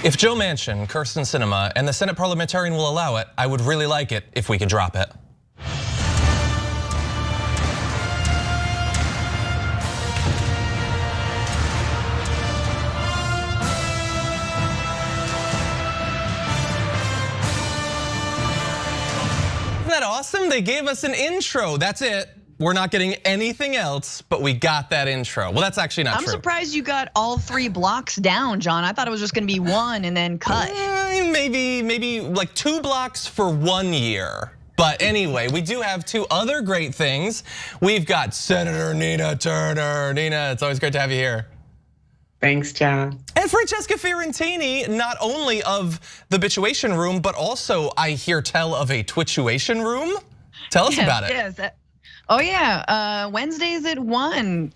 If Joe Manchin, Kyrsten Sinema, and the Senate parliamentarian will allow it, I would really like it if we could drop it. Isn't that awesome? They gave us an intro, that's it. We're not getting anything else, but we got that intro. Well, that's actually not true. I'm surprised you got all 3 blocks down, John. I thought it was just gonna be 1 and then cut. Maybe like 2 blocks for 1 year. But anyway, we do have 2 other great things. We've got Senator Nina Turner. Nina, it's always great to have you here. Thanks, John. And Francesca Fiorentini, not only of the Bituation Room, but also I hear tell of a Twitchuation Room. Tell us about it. Yes. Oh yeah, Wednesdays at 1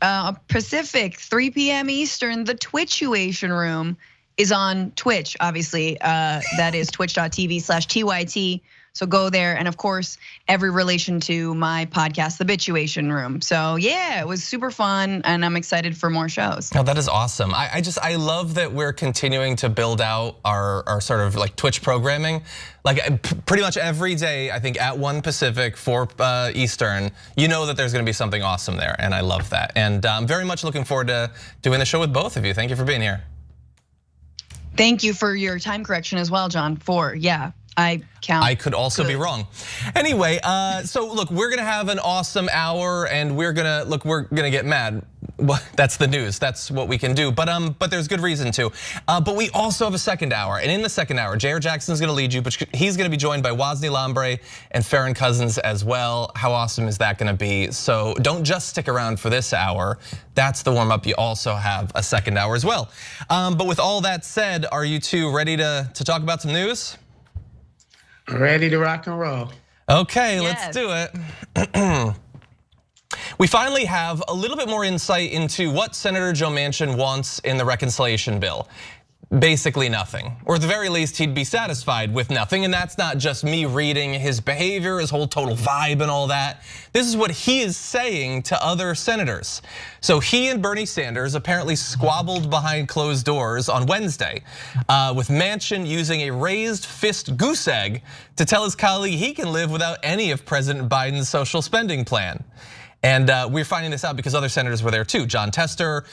Pacific, 3 p.m. Eastern. The Twitchuation Room is on Twitch, obviously. That is twitch.tv/TYT. So go there, and of course, every relation to my podcast, The Bituation Room. So yeah, it was super fun, and I'm excited for more shows. Oh, that is awesome. I love that we're continuing to build out our sort of like Twitch programming. Like pretty much every day, I think at 1 Pacific, 4 Eastern, you know that there's gonna be something awesome there, and I love that. And I'm very much looking forward to doing the show with both of you. Thank you for being here. Thank you for your time correction as well, John. 4, yeah. I count. I could also be wrong. Anyway, so look, we're gonna have an awesome hour, and we're gonna get mad. Well, that's the news. That's what we can do. But there's good reason to. But we also have a second hour, and in the second hour, J.R. Jackson's gonna lead you, but he's gonna be joined by Wosny Lambre and Farron Cousins as well. How awesome is that gonna be? So don't just stick around for this hour. That's the warm up. You also have a second hour as well. But with all that said, are you 2 ready to talk about some news? Ready to rock and roll. Okay, let's do it. We finally have a little bit more insight into what Senator Joe Manchin wants in the reconciliation bill. Basically nothing, or at the very least, he'd be satisfied with nothing. And that's not just me reading his behavior, his whole total vibe and all that. This is what he is saying to other senators. So he and Bernie Sanders apparently squabbled behind closed doors on Wednesday, with Manchin using a raised fist goose egg to tell his colleague he can live without any of President Biden's social spending plan. And we're finding this out because other senators were there too. John Tester,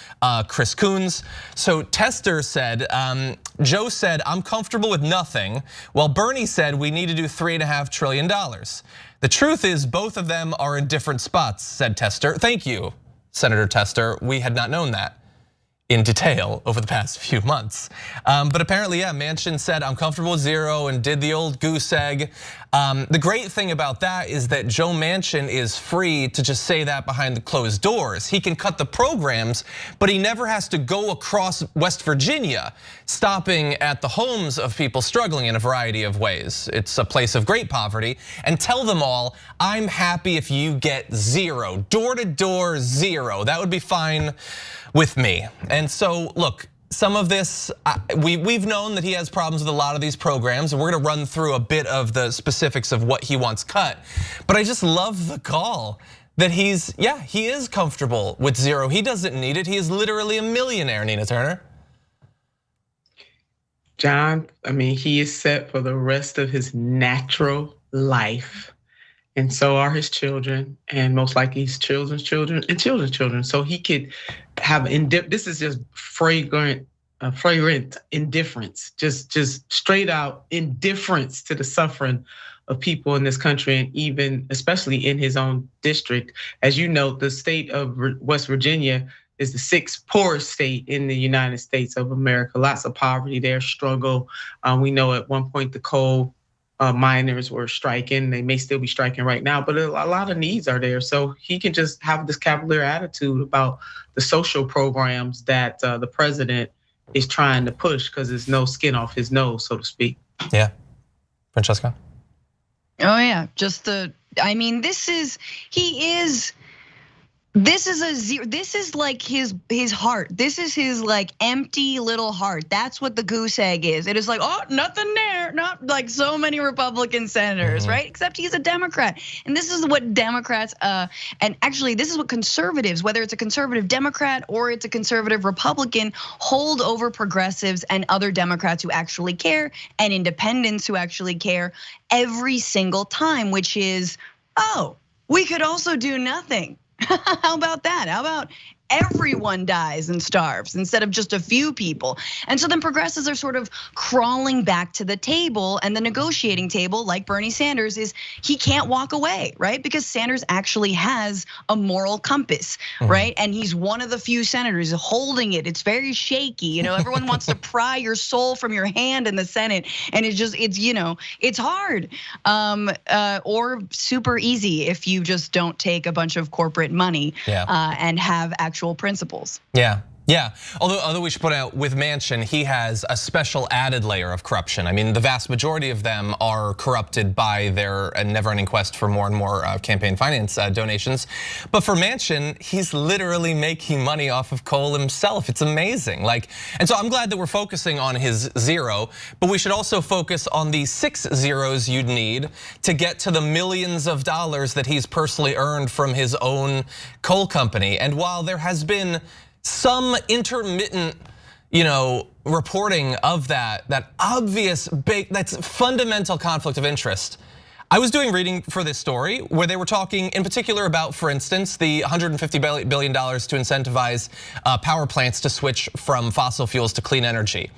Chris Coons. So Tester said, Joe said, I'm comfortable with nothing, while Bernie said we need to do $3.5 trillion. The truth is both of them are in different spots, said Tester. Thank you, Senator Tester. We had not known that in detail over the past few months. But apparently, yeah, Manchin said, I'm comfortable with 0 and did the old goose egg. The great thing about that is that Joe Manchin is free to just say that behind the closed doors. He can cut the programs, but he never has to go across West Virginia, stopping at the homes of people struggling in a variety of ways. It's a place of great poverty, and tell them all, I'm happy if you get 0, door to door 0. That would be fine with me. And so look, some of this, we've known that he has problems with a lot of these programs, and we're gonna run through a bit of the specifics of what he wants cut. But I just love the call that he is comfortable with 0. He doesn't need it. He is literally a millionaire, Nina Turner. John, I mean, he is set for the rest of his natural life. And so are his children, and most likely his children's children and children's children. So he could have, this is just flagrant indifference, just straight out indifference to the suffering of people in this country, and even especially in his own district. As you know, the state of West Virginia is the 6th poorest state in the United States of America. Lots of poverty there, struggle. We know at one point the coal miners were striking. They may still be striking right now, but a lot of needs are there. So he can just have this cavalier attitude about the social programs that the president is trying to push, because there's no skin off his nose, so to speak. Yeah, Francesca? Oh yeah, I mean, this is like his heart. This is his like empty little heart. That's what the goose egg is. It is like, oh, nothing there. not like so many Republican senators, right? Except he's a Democrat. And this is what Democrats, and actually this is what conservatives, whether it's a conservative Democrat or it's a conservative Republican, hold over progressives and other Democrats who actually care and independents who actually care every single time, which is, oh, we could also do nothing. How about that? How about everyone dies and starves instead of just a few people? And so then progressives are sort of crawling back to the table, and the negotiating table, like Bernie Sanders, is he can't walk away, right? Because Sanders actually has a moral compass, right? And he's one of the few senators holding it. It's very shaky. Everyone wants to pry your soul from your hand in the Senate, and it's hard, or super easy if you just don't take a bunch of corporate money and have actual principles. Yeah. Although we should point out with Manchin, he has a special added layer of corruption. I mean, the vast majority of them are corrupted by their never-ending quest for more and more campaign finance donations. But for Manchin, he's literally making money off of coal himself. It's amazing. And so I'm glad that we're focusing on his zero, but we should also focus on the 6 zeros you'd need to get to the millions of dollars that he's personally earned from his own coal company. And while there has been some intermittent, reporting of that obvious that's fundamental conflict of interest. I was doing reading for this story where they were talking in particular about, for instance, the $150 billion to incentivize power plants to switch from fossil fuels to clean energy.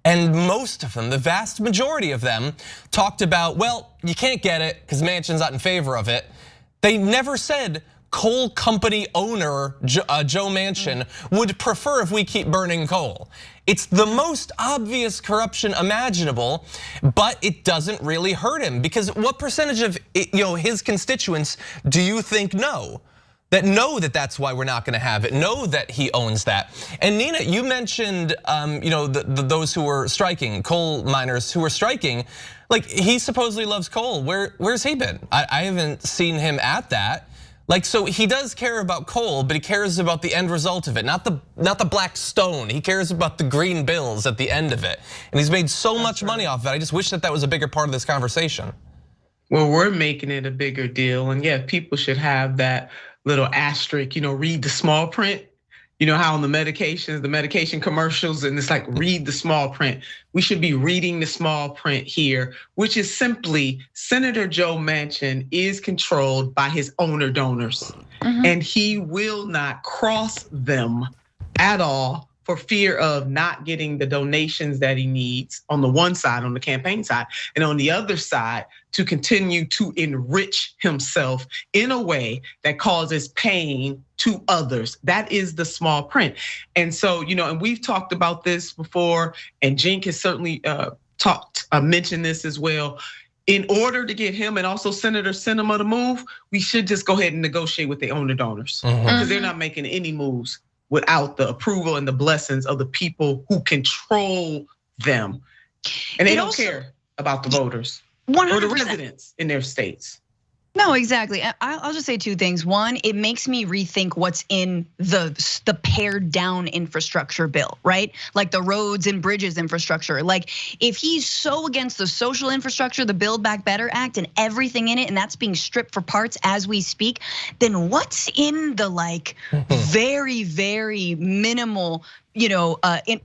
And most of them, the vast majority of them, talked about, well, you can't get it because Manchin's not in favor of it. They never said coal company owner Joe Manchin would prefer if we keep burning coal. It's the most obvious corruption imaginable, but it doesn't really hurt him, because what percentage of his constituents do you think know that that's why we're not going to have it, know that he owns that? And Nina, you mentioned those who were striking, coal miners who were striking. He supposedly loves coal. Where's he been? I haven't seen him at that. So he does care about coal, but he cares about the end result of it, not the black stone. He cares about the green bills at the end of it. And he's made so much money off of it. I just wish that was a bigger part of this conversation. Well, we're making it a bigger deal. And yeah, people should have that little asterisk, read the small print. You know how on the medication commercials, and it's like, read the small print. We should be reading the small print here, which is simply Senator Joe Manchin is controlled by his owner donors, and he will not cross them at all for fear of not getting the donations that he needs on the one side, on the campaign side, and on the other side to continue to enrich himself in a way that causes pain to others. That is the small print. And so, and we've talked about this before, and Jink has certainly mentioned this as well. In order to get him and also Senator Sinema to move, we should just go ahead and negotiate with the owner donors, because they're not making any moves without the approval and the blessings of the people who control them. And they don't care about the voters 100%. Or the residents in their states. No, exactly. I'll just say 2 things. One, it makes me rethink what's in the pared down infrastructure bill, right? Like the roads and bridges infrastructure. If he's so against the social infrastructure, the Build Back Better Act and everything in it, and that's being stripped for parts as we speak, then what's in the very, very minimal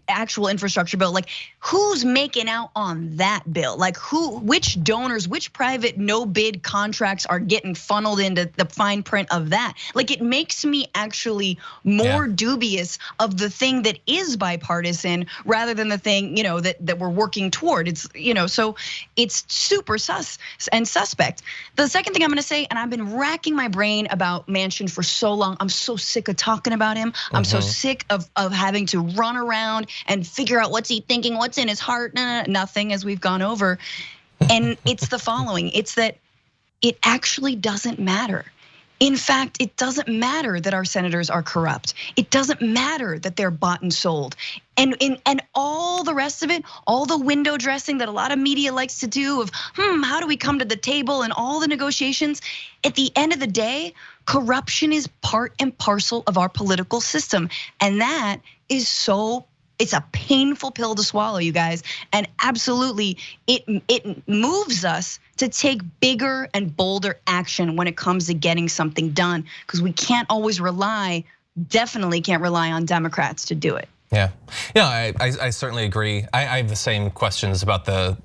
actual infrastructure bill? Who's making out on that bill? Which donors, which private no bid contracts are getting funneled into the fine print of that? It makes me actually more dubious of the thing that is bipartisan rather than the thing, that we're working toward. It's, so it's super sus and suspect. The second thing I'm gonna say, and I've been racking my brain about Manchin for so long, I'm so sick of talking about him. I'm so sick of having to run around and figure out what's he thinking, what's in his heart. Nothing, as we've gone over. And it's the following: it's that it actually doesn't matter. In fact, it doesn't matter that our senators are corrupt. It doesn't matter that they're bought and sold. And all the rest of it, all the window dressing that a lot of media likes to do of, how do we come to the table and all the negotiations? At the end of the day, corruption is part and parcel of our political system. And that is so It's a painful pill to swallow, you guys. And absolutely, it moves us to take bigger and bolder action when it comes to getting something done, because we can't always definitely can't rely on Democrats to do it. Yeah, I certainly agree. I have the same questions about the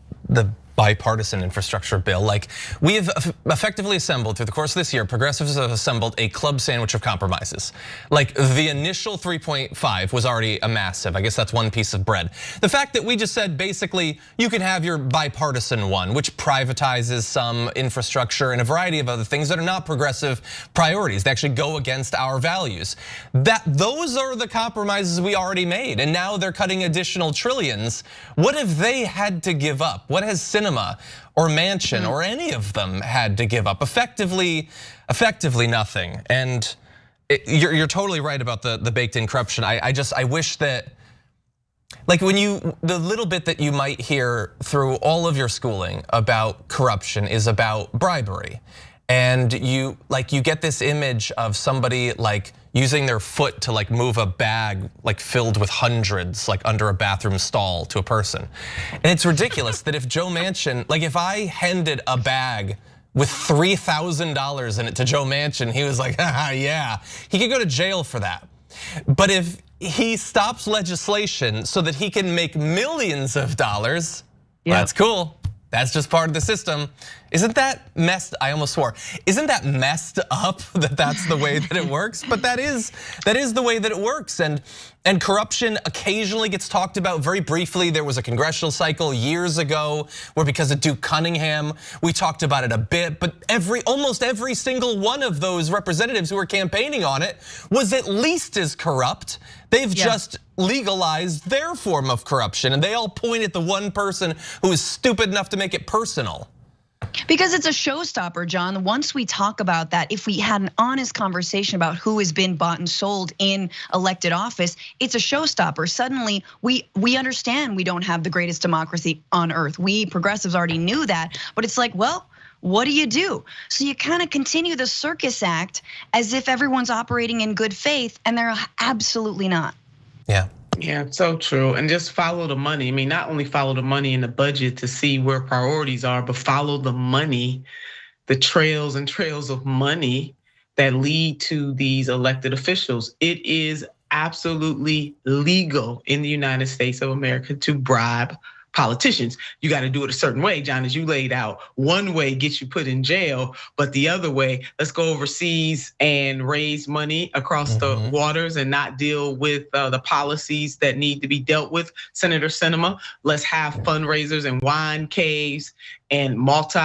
bipartisan infrastructure bill. Like, we have effectively assembled through the course of this year, progressives have assembled a club sandwich of compromises. Like, the initial 3.5 was already a massive, I guess that's one piece of bread. The fact that we just said basically you can have your bipartisan one, which privatizes some infrastructure and a variety of other things that are not progressive priorities. They actually go against our values. Those are the compromises we already made, and now they're cutting additional trillions. What have they had to give up? What has Sinema or Manchin or any of them had to give up? Effectively nothing. And you're totally right about the baked in corruption. I wish that, like, the little bit that you might hear through all of your schooling about corruption is about bribery. And you get this image of somebody like using their foot to like move a bag like filled with hundreds like under a bathroom stall to a person. And it's ridiculous that if Joe Manchin, like if I handed a bag with $3,000 in it to Joe Manchin, he was like, yeah, he could go to jail for that. But if he stops legislation so that he can make millions of dollars, well, that's cool. That's just part of the system. Isn't that messed? I almost swore. Isn't that messed up that that's the way that it works? But that is the way that it works. And corruption occasionally gets talked about very briefly. There was a congressional cycle years ago where, because of Duke Cunningham, we talked about it a bit. But almost every single one of those representatives who were campaigning on it was at least as corrupt. They've just legalized their form of corruption, and they all point at the one person who is stupid enough to make it personal. Because it's a showstopper, John. Once we talk about that, if we had an honest conversation about who has been bought and sold in elected office, it's a showstopper. Suddenly, we understand we don't have the greatest democracy on earth. We progressives already knew that, but it's like, well, what do you do? So you kind of continue the circus act as if everyone's operating in good faith, and they're absolutely not. Yeah, so true. And just follow the money. I mean, not only follow the money in the budget to see where priorities are, but follow the money, the trails and trails of money that lead to these elected officials. It is absolutely legal in the United States of America to bribe politicians. You got to do it a certain way, John, as you laid out. One way gets you put in jail, but the other way, let's go overseas and raise money across the waters and not deal with the policies that need to be dealt with. Senator Sinema, let's have fundraisers and wine caves, and multi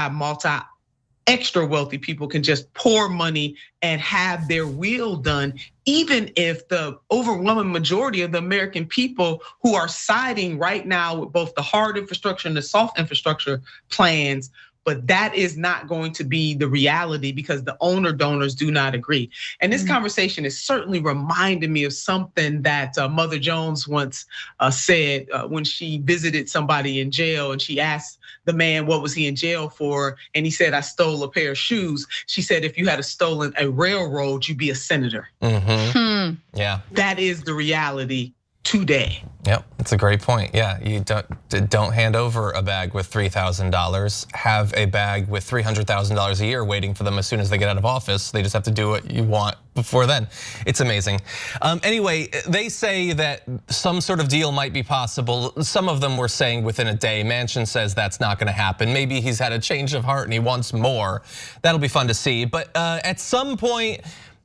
extra wealthy people can just pour money and have their will done, even if the overwhelming majority of the American people who are siding right now with both the hard infrastructure and the soft infrastructure plans. But that is not going to be the reality because the donors do not agree. And this conversation is certainly reminding me of something that Mother Jones once said when she visited somebody in jail, and she asked the man, what was he in jail for? And he said, I stole a pair of shoes. She said, if you had stolen a railroad, you'd be a senator. Yeah. That is the reality today. Yep, that's a great point. Yeah, you don't hand over a bag with $3,000. Have a bag with $300,000 a year waiting for them as soon as they get out of office. They just have to do what you want before then. It's amazing. Anyway, they say that some sort of deal might be possible. Some of them were saying within a day. Manchin says that's not going to happen. Maybe he's had a change of heart and he wants more. That'll be fun to see. But at some point,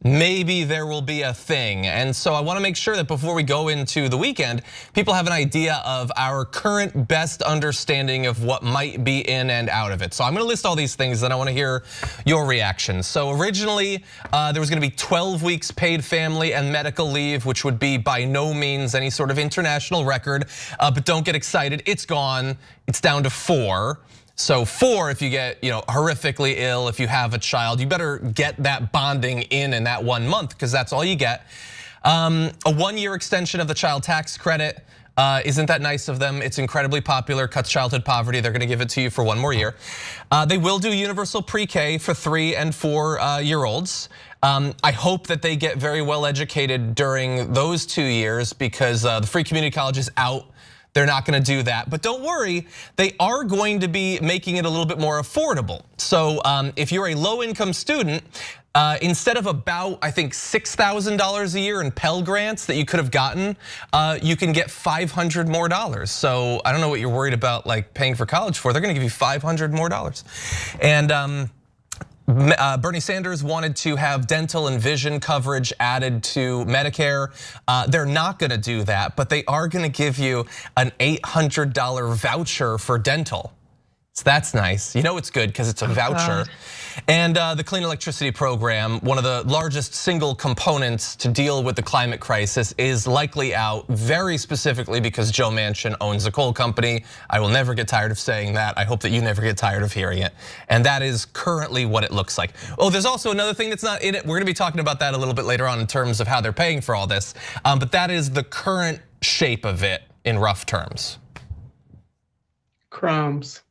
maybe there will be a thing. And so I want to make sure that before we go into the weekend, people have an idea of our current best understanding of what might be in and out of it. So I'm going to list all these things, and I want to hear your reactions. So originally, there was going to be 12 weeks paid family and medical leave, which would be by no means any sort of international record. But don't get excited, it's gone. It's down to 4. So 4 if you get horrifically ill, if you have a child, you better get that bonding in that 1 month, because that's all you get. A 1-year extension of the child tax credit, Isn't that nice of them? It's incredibly popular, cuts childhood poverty. They're gonna give it to you for 1 more year. They will do universal pre-K for 3 and 4-year-olds. I hope that they get very well educated during those 2 years because the free community college is out. They're not gonna do that, but don't worry, they are going to be making it a little bit more affordable. So if you're a low income student, instead of about, I think, $6,000 a year in Pell Grants that you could have gotten, you can get $500 more. So I don't know what you're worried about like paying for college for. They're gonna give you $500 more. And Bernie Sanders wanted to have dental and vision coverage added to Medicare. They're not gonna do that, but they are gonna give you an $800 voucher for dental. So that's nice. You know it's good because it's a voucher. And the clean electricity program, one of the largest single components to deal with the climate crisis, is likely out very specifically because Joe Manchin owns a coal company. I will never get tired of saying that. I hope that you never get tired of hearing it. And that is currently what it looks like. Oh, there's also another thing that's not in it. We're gonna be talking about that a little bit later on in terms of how they're paying for all this. But that is the current shape of it in rough terms. Crumbs.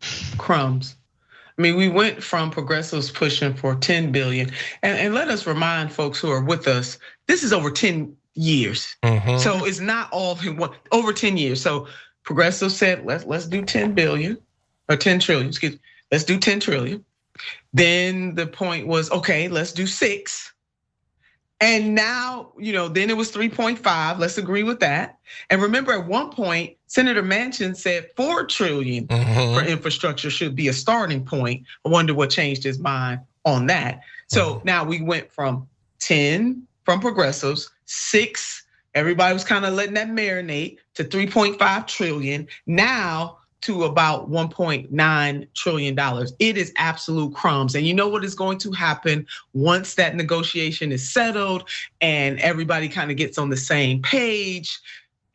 I mean, we went from progressives pushing for 10 billion, and let us remind folks who are with us, this is over 10 years. So it's not all in one, over 10 years. So progressives said, let's do 10 billion, or 10 trillion, excuse me, let's do 10 trillion. Then the point was, okay, let's do 6. And now, then it was 3.5, let's agree with that. And remember at one point, Senator Manchin said 4 trillion for infrastructure should be a starting point. I wonder what changed his mind on that. So now we went from 10 from progressives, 6, everybody was kind of letting that marinate, to 3.5 trillion. Now to about $1.9 trillion. It is absolute crumbs. And you know what is going to happen once that negotiation is settled and everybody kind of gets on the same page?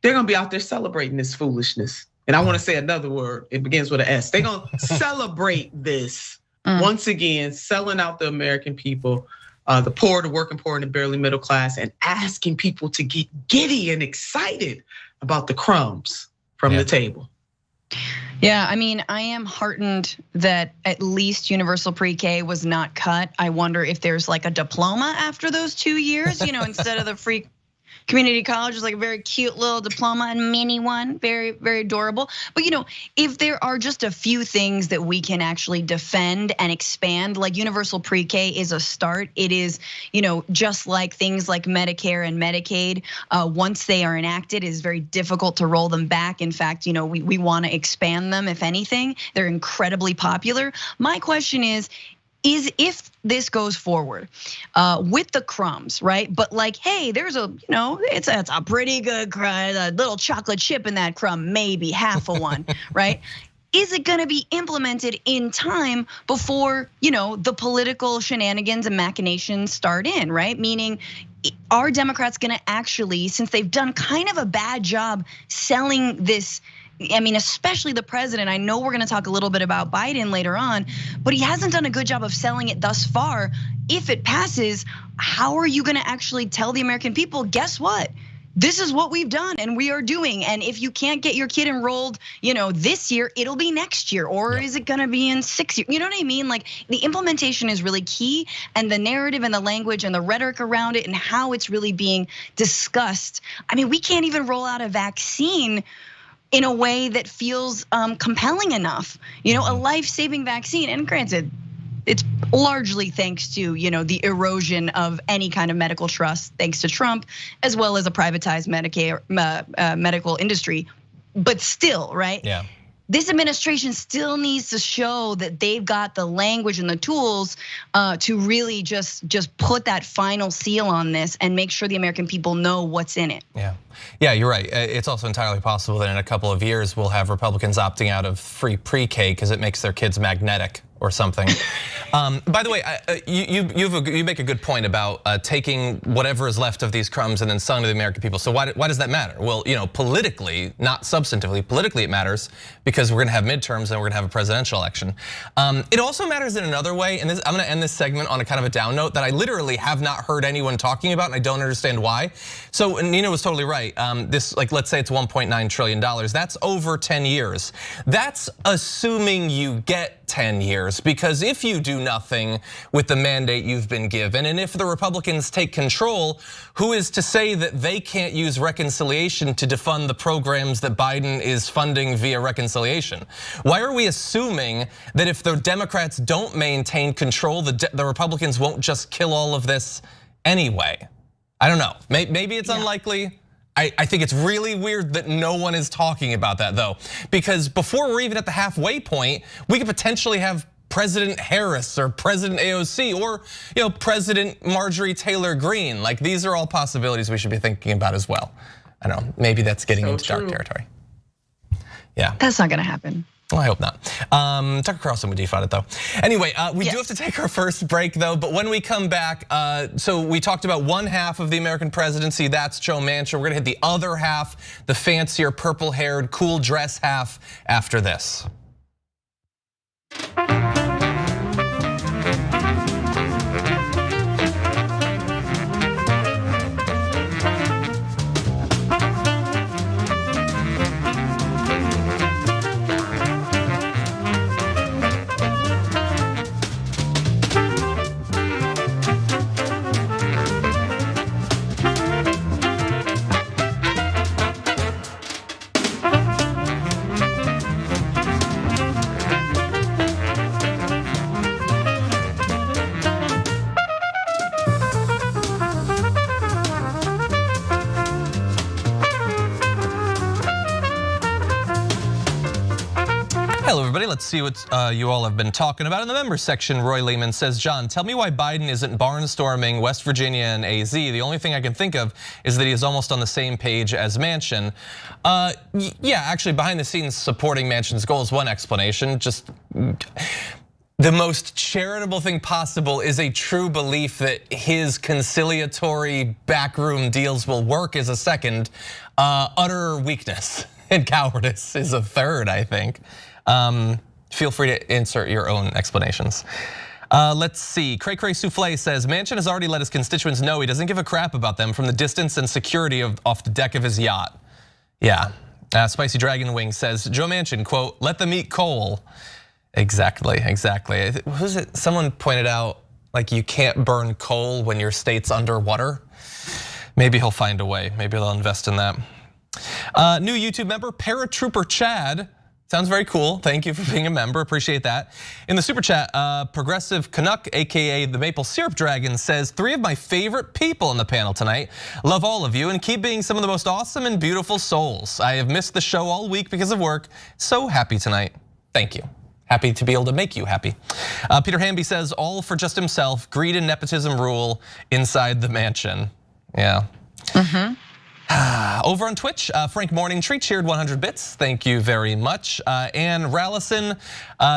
They're gonna be out there celebrating this foolishness. And I wanna say another word, it begins with an S. They're gonna celebrate this once again, selling out the American people, the poor, the working poor, and the barely middle class, and asking people to get giddy and excited about the crumbs from the table. Yeah, I mean, I am heartened that at least universal pre-K was not cut. I wonder if there's like a diploma after those 2 years, instead of the free community college is like a very cute little diploma and mini one, very, very adorable. But if there are just a few things that we can actually defend and expand, like universal pre-K is a start. It is, just like things like Medicare and Medicaid, once they are enacted, it is very difficult to roll them back. In fact, we want to expand them. If anything, they're incredibly popular. My question is if this goes forward with the crumbs, right? But like, hey, there's it's a pretty good crumb, a little chocolate chip in that crumb, maybe half of one, right? Is it gonna be implemented in time before, the political shenanigans and machinations start in, right? Meaning, are Democrats gonna actually, since they've done kind of a bad job selling this, I mean, especially the president. I know we're gonna talk a little bit about Biden later on, but he hasn't done a good job of selling it thus far. If it passes, how are you gonna actually tell the American people, guess what? This is what we've done and we are doing. And if you can't get your kid enrolled, this year, it'll be next year, or is it gonna be in 6 years? You know what I mean? Like the implementation is really key, and the narrative and the language and the rhetoric around it and how it's really being discussed. I mean, we can't even roll out a vaccine in a way that feels compelling enough, a life-saving vaccine. And granted, it's largely thanks to the erosion of any kind of medical trust, thanks to Trump, as well as a privatized medical industry. But still, right? Yeah. This administration still needs to show that they've got the language and the tools to really just put that final seal on this and make sure the American people know what's in it. Yeah, you're right. It's also entirely possible that in a couple of years we'll have Republicans opting out of free pre-K because it makes their kids magnetic or something. By the way, you make a good point about taking whatever is left of these crumbs and then selling to the American people. So why does that matter? Well, politically, not substantively, politically it matters because we're gonna have midterms and we're gonna have a presidential election. It also matters in another way, and I'm gonna end this segment on a kind of a down note that I literally have not heard anyone talking about, and I don't understand why. So Nina was totally right. This, like, let's say it's $1.9 trillion. That's over 10 years. That's assuming you get 10 years, because if you do nothing with the mandate you've been given, and if the Republicans take control, who is to say that they can't use reconciliation to defund the programs that Biden is funding via reconciliation? Why are we assuming that if the Democrats don't maintain control, the Republicans won't just kill all of this anyway? I don't know, maybe it's unlikely. I think it's really weird that no one is talking about that though, because before we're even at the halfway point, we could potentially have President Harris or President AOC or President Marjorie Taylor Greene. Like, these are all possibilities we should be thinking about as well. I don't know, maybe that's getting into dark territory. Yeah. That's not gonna happen. Well, I hope not. Tucker Carlson would defund it though. Anyway, we do have to take our first break though, but when we come back, so we talked about one half of the American presidency, that's Joe Manchin. We're gonna hit the other half, the fancier purple-haired, cool dress half after this. Hello everybody, let's see what you all have been talking about in the members section. Roy Lehman says, John, tell me why Biden isn't barnstorming West Virginia and AZ. The only thing I can think of is that he is almost on the same page as Manchin. Yeah, actually behind the scenes supporting Manchin's goals, one explanation, just the most charitable thing possible is a true belief that his conciliatory backroom deals will work is a second. Utter weakness and cowardice is a third, I think. Feel free to insert your own explanations. Let's see, Cray Cray Souffle says, Manchin has already let his constituents know he doesn't give a crap about them from the distance and security off the deck of his yacht. Yeah, Spicy Dragon Wing says, Joe Manchin, quote, let them eat coal. Exactly. Who's it? Someone pointed out, like, you can't burn coal when your state's underwater. Maybe he'll find a way, maybe they'll invest in that. New YouTube member, Paratrooper Chad. Sounds very cool. Thank you for being a member. Appreciate that. In the super chat, Progressive Canuck, aka the Maple Syrup Dragon, says 3 of my favorite people on the panel tonight. Love all of you and keep being some of the most awesome and beautiful souls. I have missed the show all week because of work. So happy tonight. Thank you. Happy to be able to make you happy. Peter Hamby says all for just himself. Greed and nepotism rule inside the mansion. Yeah. Over on Twitch, Frank Morningtree cheered 100 bits. Thank you very much. Ann Rallison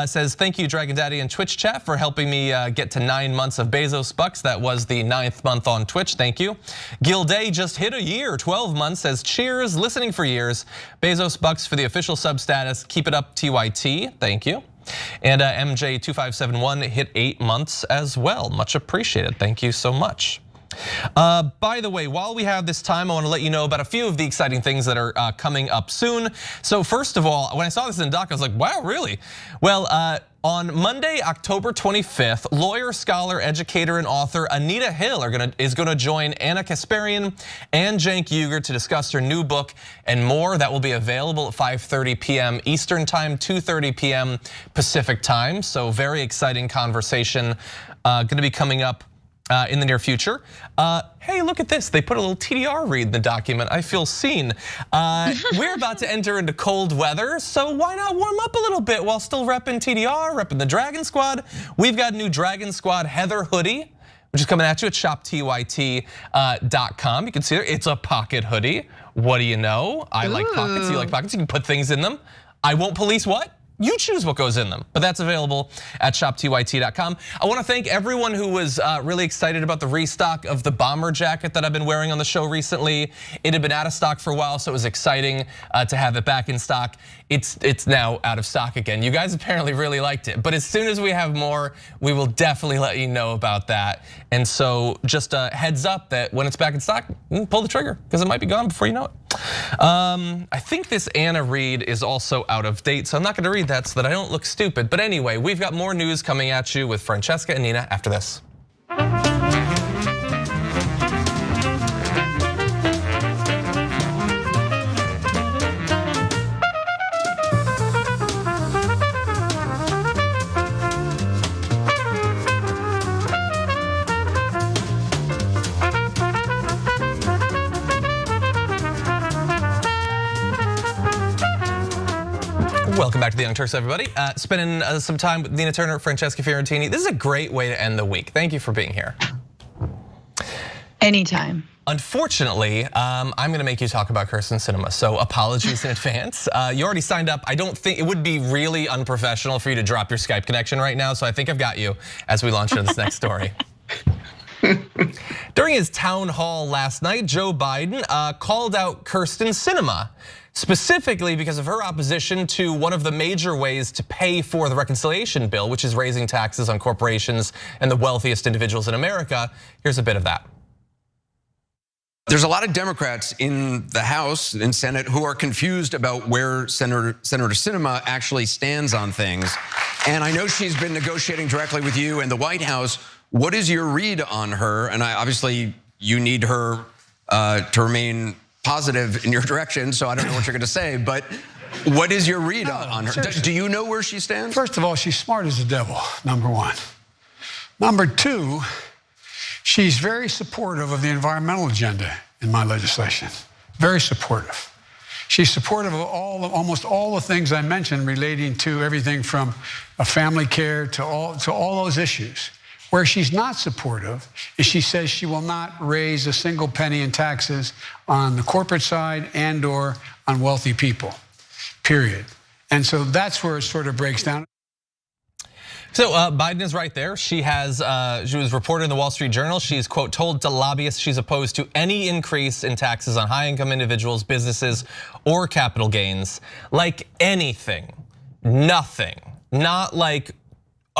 says, thank you, Dragon Daddy and Twitch chat, for helping me get to 9 months of Bezos bucks. That was the 9th month on Twitch. Thank you. Gilday just hit a year, 12 months, says, cheers, listening for years. Bezos bucks for the official sub status. Keep it up, TYT. Thank you. And MJ2571 hit 8 months as well. Much appreciated. Thank you so much. By the way, while we have this time, I want to let you know about a few of the exciting things that are coming up soon. So first of all, when I saw this in the doc, I was like, wow, really? Well, on Monday, October 25th, lawyer, scholar, educator, and author Anita Hill is gonna join Anna Kasparian and Cenk Uygur to discuss her new book and more. That will be available at 5:30 p.m. Eastern Time, 2:30 p.m. Pacific Time. So very exciting conversation gonna be coming up in the near future. Hey, look at this. They put a little TDR read in the document. I feel seen. We're about to enter into cold weather, so why not warm up a little bit while still repping TDR, repping the Dragon Squad. We've got a new Dragon Squad Heather hoodie, which is coming at you at shoptyt.com. You can see there, it's a pocket hoodie. What do you know? I like pockets, you like pockets, you can put things in them. I won't police what? You choose what goes in them, but that's available at shoptyt.com. I want to thank everyone who was really excited about the restock of the bomber jacket that I've been wearing on the show recently. It had been out of stock for a while, so it was exciting to have it back in stock. It's now out of stock again. You guys apparently really liked it, but as soon as we have more, we will definitely let you know about that. And so just a heads up that when it's back in stock, pull the trigger because it might be gone before you know it. I think this Anna Reid is also out of date, so I'm not gonna read that so that I don't look stupid. But anyway, we've got more news coming at you with Francesca and Nina after this. Welcome back to the Young Turks, everybody. Spending some time with Nina Turner, Francesca Fiorentini. This is a great way to end the week. Thank you for being here. Anytime. Unfortunately, I'm gonna make you talk about Kyrsten Sinema, so apologies in advance. You already signed up. I don't think it would be really unprofessional for you to drop your Skype connection right now, so I think I've got you as we launch into this next story. During his town hall last night, Joe Biden called out Kyrsten Sinema, specifically because of her opposition to one of the major ways to pay for the reconciliation bill, which is raising taxes on corporations and the wealthiest individuals in America. Here's a bit of that. There's a lot of Democrats in the House and Senate who are confused about where Senator Sinema actually stands on things. And I know she's been negotiating directly with you and the White House. What is your read on her? And obviously you need her to remain positive in your direction, so I don't know what you're gonna say, but what is your read on her? Do you know where she stands? First of all, she's smart as the devil, number one. Number two, she's very supportive of the environmental agenda in my legislation. Very supportive. She's supportive of almost all the things I mentioned relating to everything from family care to all those issues. Where she's not supportive is she says she will not raise a single penny in taxes on the corporate side and or on wealthy people, period. And so that's where it sort of breaks down. So Biden is right there. She was reported in the Wall Street Journal. She's, quote, told to lobbyists she's opposed to any increase in taxes on high income individuals, businesses, or capital gains. Like anything, nothing, not like,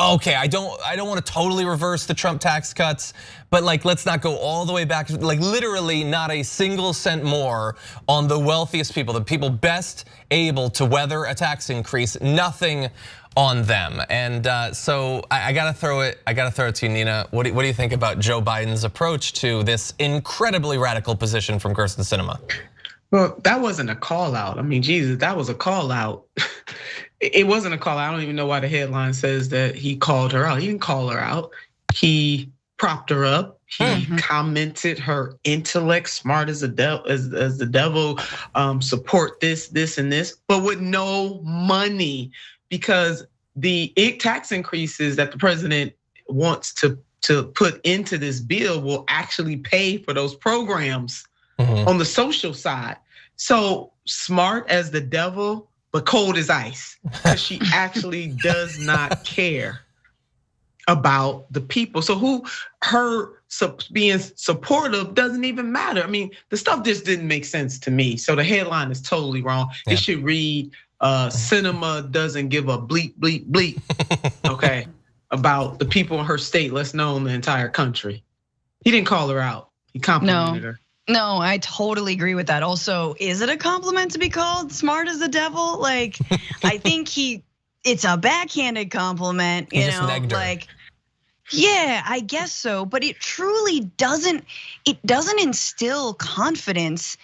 okay, I don't want to totally reverse the Trump tax cuts, but like let's not go all the way back. Like literally not a single cent more on the wealthiest people, the people best able to weather a tax increase, nothing on them. And so I gotta throw it to you, Nina. What do you think about Joe Biden's approach to this incredibly radical position from Kyrsten Sinema? Well, that wasn't a call out. I mean, Jesus, that was a call out. It wasn't a call out. I don't even know why the headline says that he called her out. He didn't call her out. He propped her up. He commented her intellect, smart as the devil, support this, and this, but with no money, because the tax increases that the president wants to put into this bill will actually pay for those programs on the social side. So smart as the devil, but cold as ice, because she actually does not care about the people. So her being supportive doesn't even matter. I mean, the stuff just didn't make sense to me. So the headline is totally wrong. Yeah. It should read, Sinema doesn't give a bleep, bleep, bleep, okay, about the people in her state, let's know in the entire country. He didn't call her out, he complimented her. No, I totally agree with that. Also, is it a compliment to be called smart as the devil? Like, I think it's a backhanded compliment, you know, like, yeah, I guess so. But it truly doesn't instill confidence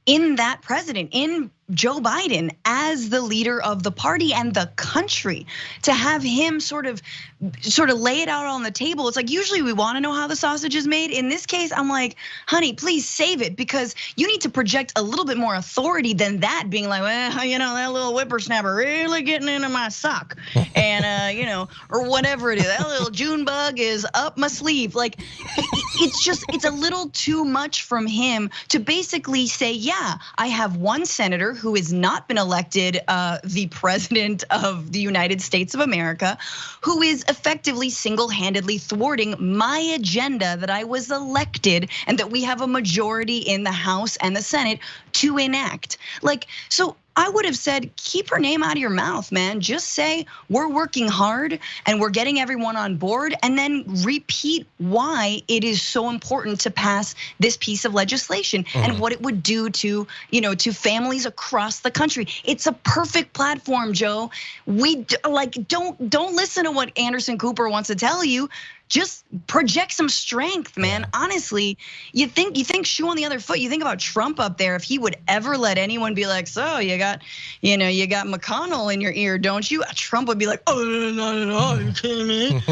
in that president, in Joe Biden as the leader of the party and the country, to have him sort of lay it out on the table. It's like, usually we want to know how the sausage is made. In this case, I'm like, honey, please save it, because you need to project a little bit more authority than that, being like, well, you know, that little whippersnapper really getting into my sock, and you know, or whatever it is, that little June bug is up my sleeve. Like, it's a little too much from him to basically say, yeah, I have one senator senator who has not been elected the president of the United States of America, who is effectively single-handedly thwarting my agenda that I was elected and that we have a majority in the House and the Senate to enact. Like, so I would have said, keep her name out of your mouth, man. Just say we're working hard and we're getting everyone on board, and then repeat why it is so important to pass this piece of legislation and what it would do to, to families across the country. It's a perfect platform, Joe. We don't listen to what Anderson Cooper wants to tell you. Just project some strength, man. Honestly, you think shoe on the other foot. You think about Trump up there. If he would ever let anyone be like, so you got McConnell in your ear, don't you? Trump would be like, oh no, you kidding me?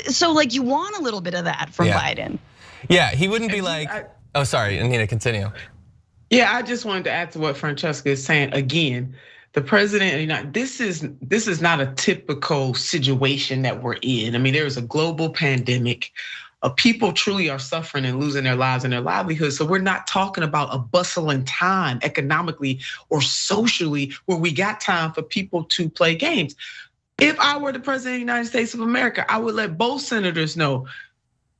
So you want a little bit of that from Biden. Yeah, he wouldn't be like, oh, sorry, Nina, continue. Yeah, I just wanted to add to what Francesca is saying again. The president, this is not a typical situation that we're in. I mean, there is a global pandemic. People truly are suffering and losing their lives and their livelihoods. So we're not talking about a bustling time economically or socially where we got time for people to play games. If I were the president of the United States of America, I would let both senators know,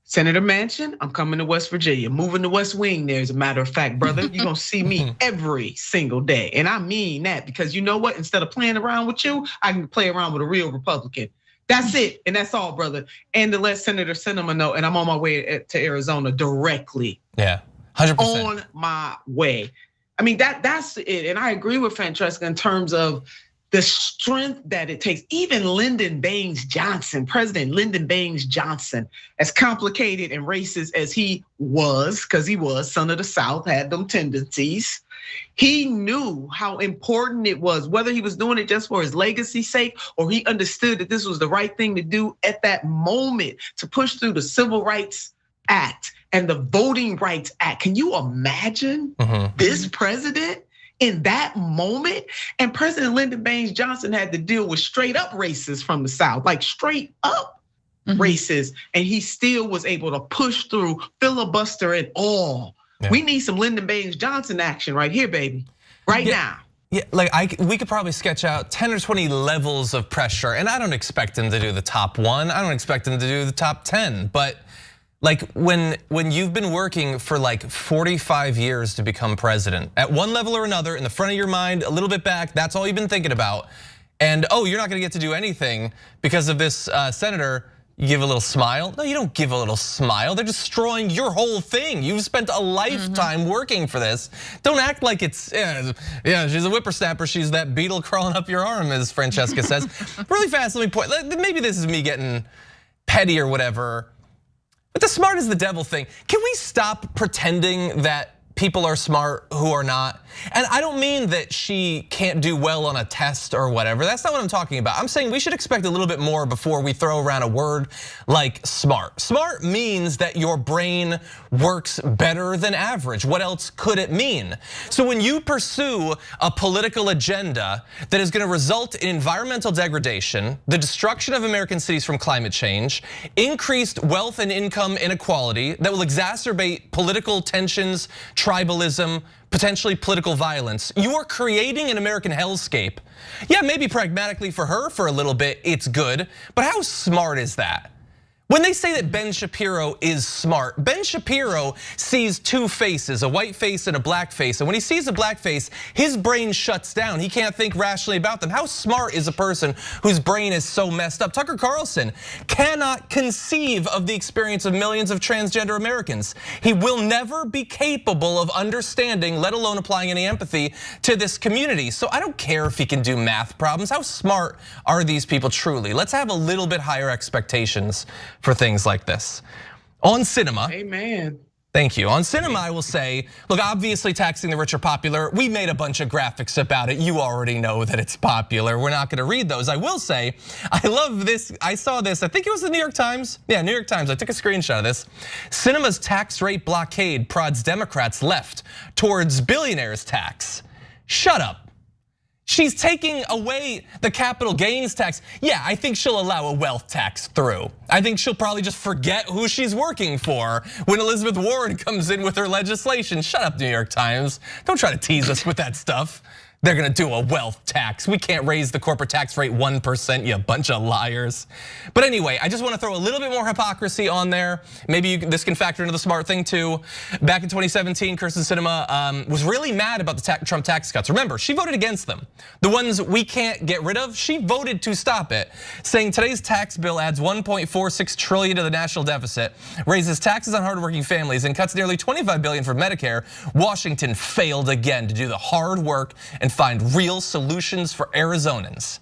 Senator Manchin, I'm coming to West Virginia, moving to West Wing there, as a matter of fact, brother. You're gonna see me every single day. And I mean that, because you know what? Instead of playing around with you, I can play around with a real Republican. That's it, and that's all, brother. And to let Senator Sinema know, and I'm on my way to Arizona directly. Yeah, 100%. On my way. I mean, that's it. And I agree with Francesca in terms of the strength that it takes. Even Lyndon Baines Johnson, President Lyndon Baines Johnson, as complicated and racist as he was, because he was son of the South, had them tendencies. He knew how important it was, whether he was doing it just for his legacy's sake or he understood that this was the right thing to do at that moment to push through the Civil Rights Act and the Voting Rights Act. Can you imagine this president in that moment? And President Lyndon Baines Johnson had to deal with straight up racists from the South, like straight up racists. And he still was able to push through, filibuster and all. Yeah. We need some Lyndon Baines Johnson action right here, baby, right now. Yeah, we could probably sketch out 10 or 20 levels of pressure, and I don't expect him to do the top 1. I don't expect him to do the top 10, but when you've been working for 45 years to become president, at one level or another, in the front of your mind, a little bit back, that's all you've been thinking about. And you're not gonna get to do anything because of this senator. You give a little smile. No, you don't give a little smile. They're destroying your whole thing. You've spent a lifetime working for this. Don't act like it's, yeah, she's a whippersnapper. She's that beetle crawling up your arm, as Francesca says. Really fast, let me point, maybe this is me getting petty or whatever, but the smart is the devil thing. Can we stop pretending that people are smart who are not? And I don't mean that she can't do well on a test or whatever. That's not what I'm talking about. I'm saying we should expect a little bit more before we throw around a word like smart. Smart means that your brain works better than average. What else could it mean? So when you pursue a political agenda that is gonna result in environmental degradation, the destruction of American cities from climate change, increased wealth and income inequality that will exacerbate political tensions, tribalism, potentially political violence, you are creating an American hellscape. Yeah, maybe pragmatically for her for a little bit, it's good, but how smart is that? When they say that Ben Shapiro is smart, Ben Shapiro sees two faces, a white face and a black face. And when he sees a black face, his brain shuts down. He can't think rationally about them. How smart is a person whose brain is so messed up? Tucker Carlson cannot conceive of the experience of millions of transgender Americans. He will never be capable of understanding, let alone applying any empathy to this community. So I don't care if he can do math problems. How smart are these people truly? Let's have a little bit higher expectations for things like this. On Sinema. Amen. Thank you. On Sinema, I will say, look, obviously taxing the rich are popular. We made a bunch of graphics about it. You already know that it's popular. We're not gonna read those. I will say, I love this. I saw this, I think it was the New York Times. Yeah, New York Times, I took a screenshot of this. Sinema's tax rate blockade prods Democrats left towards billionaires tax. Shut up. She's taking away the capital gains tax. Yeah, I think she'll allow a wealth tax through. I think she'll probably just forget who she's working for when Elizabeth Warren comes in with her legislation. Shut up, New York Times. Don't try to tease us with that stuff. They're gonna do a wealth tax. We can't raise the corporate tax rate 1%, you bunch of liars. But anyway, I just wanna throw a little bit more hypocrisy on there. Maybe this can factor into the smart thing too. Back in 2017, Kyrsten Sinema was really mad about the Trump tax cuts. Remember, she voted against them. The ones we can't get rid of, she voted to stop it, saying today's tax bill adds 1.46 trillion to the national deficit, raises taxes on hardworking families, and cuts nearly 25 billion for Medicare. Washington failed again to do the hard work and find real solutions for Arizonans.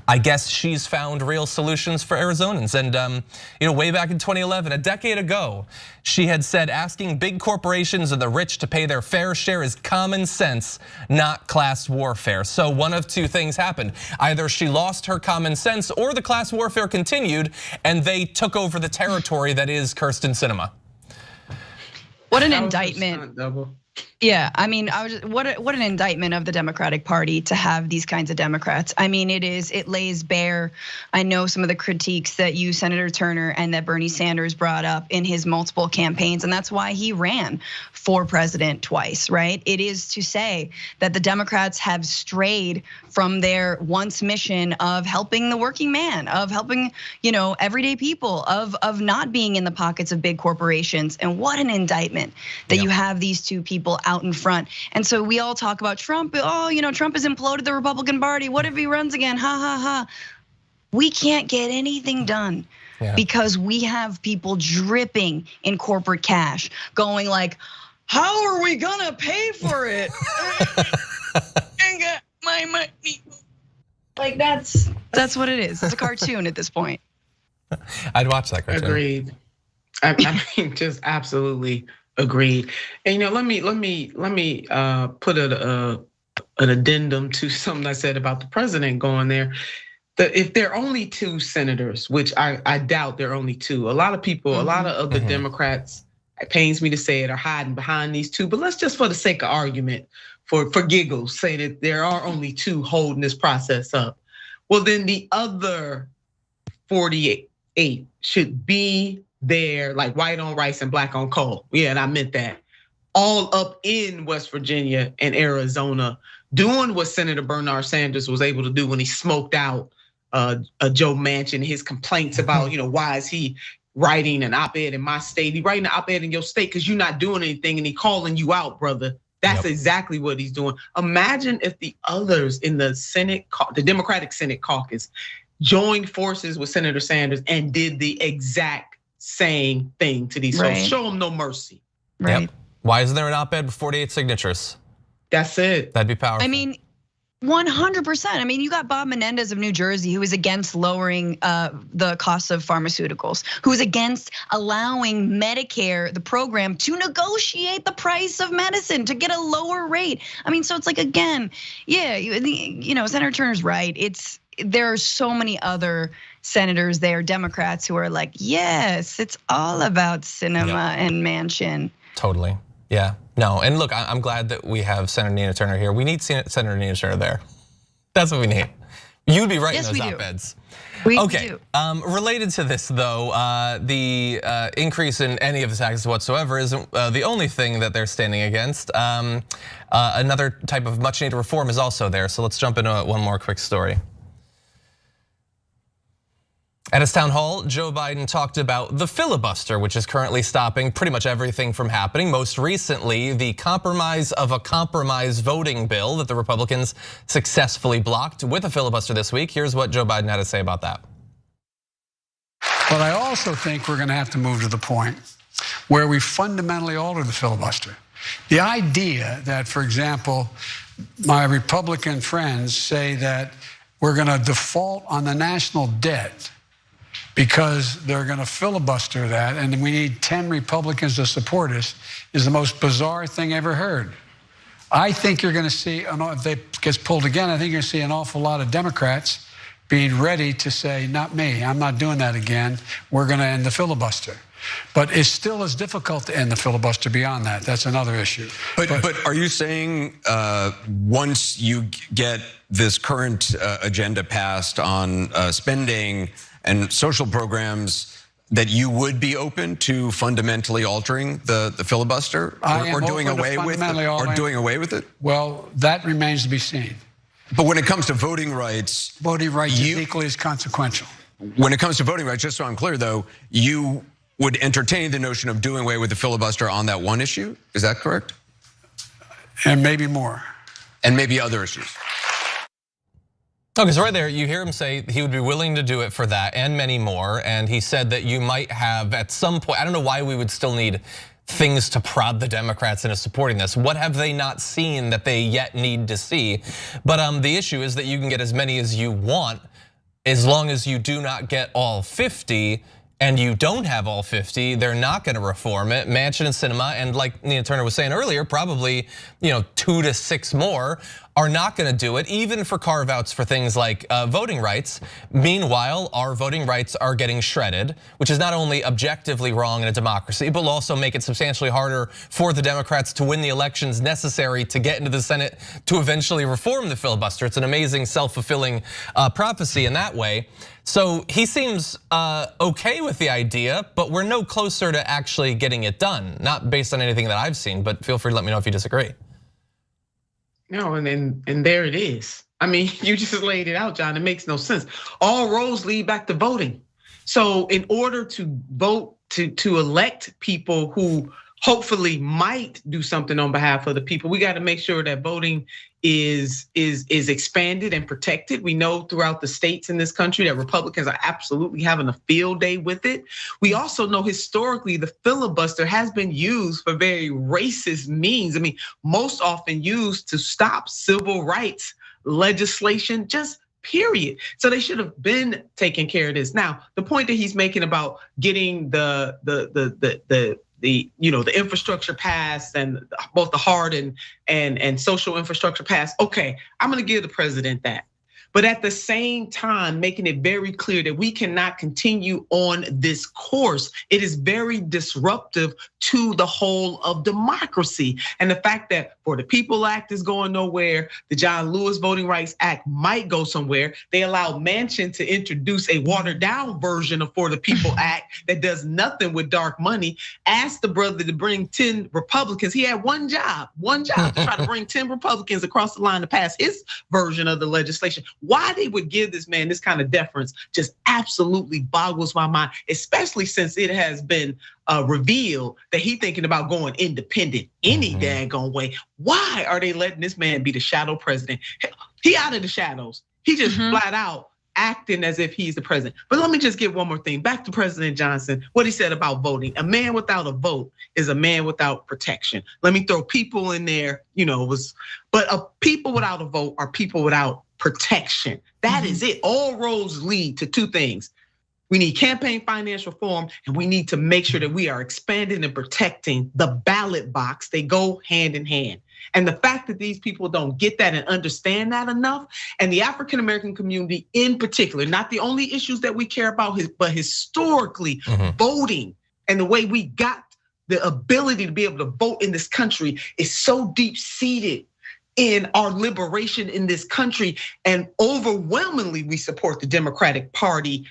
I guess she's found real solutions for Arizonans. And way back in 2011, a decade ago, she had said asking big corporations and the rich to pay their fair share is common sense, not class warfare. So one of two things happened. Either she lost her common sense or the class warfare continued and they took over the territory that is Kyrsten Sinema. What an indictment. Yeah, I mean, what an indictment of the Democratic Party to have these kinds of Democrats. I mean, it lays bare, I know some of the critiques that you, Senator Turner, and that Bernie Sanders brought up in his multiple campaigns, and that's why he ran for president twice, right? It is to say that the Democrats have strayed from their once mission of helping the working man, of helping, everyday people, of not being in the pockets of big corporations. And what an indictment that you have these two people out in front. And so we all talk about Trump. Trump has imploded the Republican Party. What if he runs again? Ha ha ha. We can't get anything done because we have people dripping in corporate cash, going like, how are we gonna pay for it? I got my money. Like that's what it is. It's a cartoon at this point. I'd watch that cartoon. Agreed. I mean, just absolutely agreed. And let me put an addendum to something I said about the president going there. If there are only two senators, which I doubt there are only two, a lot of people, a lot of other Democrats, it pains me to say it, are hiding behind these two. But let's just, for the sake of argument, for giggles, say that there are only two holding this process up. Well, then the other 48 should be there, like white on rice and black on coal. Yeah, and I meant that. All up in West Virginia and Arizona, doing what Senator Bernie Sanders was able to do when he smoked out Joe Manchin, his complaints about, why is he writing an op-ed in my state? He writing an op-ed in your state because you're not doing anything and he calling you out, brother. That's exactly what he's doing. Imagine if the others in the Senate, the Democratic Senate caucus, joined forces with Senator Sanders and did the exact same thing to these folks. Show them no mercy. Right. Yep. Why isn't there an op-ed with 48 signatures? That's it. That'd be powerful. I mean, 100%. I mean, you got Bob Menendez of New Jersey, who is against lowering the cost of pharmaceuticals, who's against allowing Medicare, the program, to negotiate the price of medicine to get a lower rate. I mean, so it's like, again, Senator Turner's right. There are so many other senators there, Democrats, who are like, yes, it's all about Sinema and Manchin. Totally. Yeah. No, and look, I'm glad that we have Senator Nina Turner here. We need Senator Nina Turner there. That's what we need. You'd be writing those op-eds. Okay, related to this though, the increase in any of the taxes whatsoever isn't the only thing that they're standing against. Another type of much needed reform is also there. So let's jump into one more quick story. At his town hall, Joe Biden talked about the filibuster, which is currently stopping pretty much everything from happening. Most recently, the compromise of a compromise voting bill that the Republicans successfully blocked with a filibuster this week. Here's what Joe Biden had to say about that. But I also think we're going to have to move to the point where we fundamentally alter the filibuster. The idea that, for example, my Republican friends say that we're going to default on the national debt because they're going to filibuster that, and we need 10 Republicans to support us, is the most bizarre thing I ever heard. I think you're going to see, if it gets pulled again, I think you're going to see an awful lot of Democrats being ready to say, not me, I'm not doing that again. We're going to end the filibuster. But it still is difficult to end the filibuster beyond that. That's another issue. But are you saying once you get this current agenda passed on spending and social programs, that you would be open to fundamentally altering the filibuster, or doing away with it, or doing away with it? Well, that remains to be seen. But when it comes to voting rights, is equally as consequential. When it comes to voting rights, just so I'm clear, though, you would entertain the notion of doing away with the filibuster on that one issue. Is that correct? And maybe more. And maybe other issues. Okay, so right there, you hear him say he would be willing to do it for that and many more. And he said that you might have at some point, I don't know why we would still need things to prod the Democrats into supporting this. What have they not seen that they yet need to see? But the issue is that you can get as many as you want as long as you do not get all 50. And you don't have all 50, they're not gonna reform it. Manchin and Sinema, and like Nina Turner was saying earlier, probably 2 to 6 more are not gonna do it, even for carve-outs for things like voting rights. Meanwhile, our voting rights are getting shredded, which is not only objectively wrong in a democracy, but will also make it substantially harder for the Democrats to win the elections necessary to get into the Senate to eventually reform the filibuster. It's an amazing self-fulfilling prophecy in that way. So he seems okay with the idea, but we're no closer to actually getting it done. Not based on anything that I've seen, but feel free to let me know if you disagree. No, and there it is. I mean, you just laid it out, John. It makes no sense. All roads lead back to voting. So in order to vote, to elect people who hopefully might do something on behalf of the people, we got to make sure that voting is expanded and protected. We know throughout the states in this country that Republicans are absolutely having a field day with it. We also know historically the filibuster has been used for very racist means. I mean, most often used to stop civil rights legislation, just period. So they should have been taking care of this. Now, the point that he's making about getting the infrastructure passed, and both the hard and social infrastructure passed. Okay, I'm gonna give the president that. But at the same time, making it very clear that we cannot continue on this course. It is very disruptive to the whole of democracy. And the fact that For the People Act is going nowhere, the John Lewis Voting Rights Act might go somewhere. They allowed Manchin to introduce a watered down version of For the People Act that does nothing with dark money. Asked the brother to bring 10 Republicans. He had one job to try to bring 10 Republicans across the line to pass his version of the legislation. Why they would give this man this kind of deference just absolutely boggles my mind, especially since it has been revealed that he thinking about going independent any daggone way. Why are they letting this man be the shadow president? He out of the shadows. He just flat out acting as if he's the president. But let me just get one more thing. Back to President Johnson, what he said about voting. A man without a vote is a man without protection. Let me throw people in there, but people without a vote are people without protection. That is it. All roads lead to two things. We need campaign finance reform, and we need to make sure that we are expanding and protecting the ballot box. They go hand in hand. And the fact that these people don't get that and understand that enough, and the African-American community in particular, not the only issues that we care about, but historically voting and the way we got the ability to be able to vote in this country is so deep-seated in our liberation in this country. And overwhelmingly, we support the Democratic Party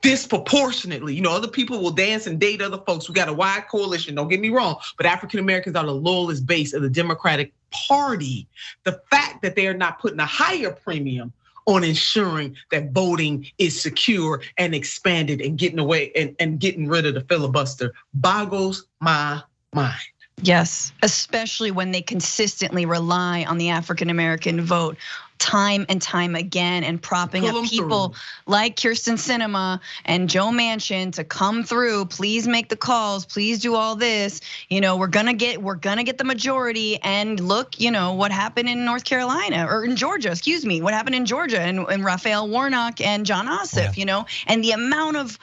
disproportionately. Other people will dance and date other folks. We got a wide coalition, don't get me wrong, but African Americans are the loyalist base of the Democratic Party. The fact that they are not putting a higher premium on ensuring that voting is secure and expanded and getting away and getting rid of the filibuster boggles my mind. Yes, especially when they consistently rely on the African American vote time and time again, and propping up people like Kyrsten Sinema and Joe Manchin to come through. Please make the calls. Please do all this. We're gonna get the majority. And look, what happened in North Carolina or in Georgia? Excuse me. What happened in Georgia and Raphael Warnock and John Ossoff? Yeah. And the amount of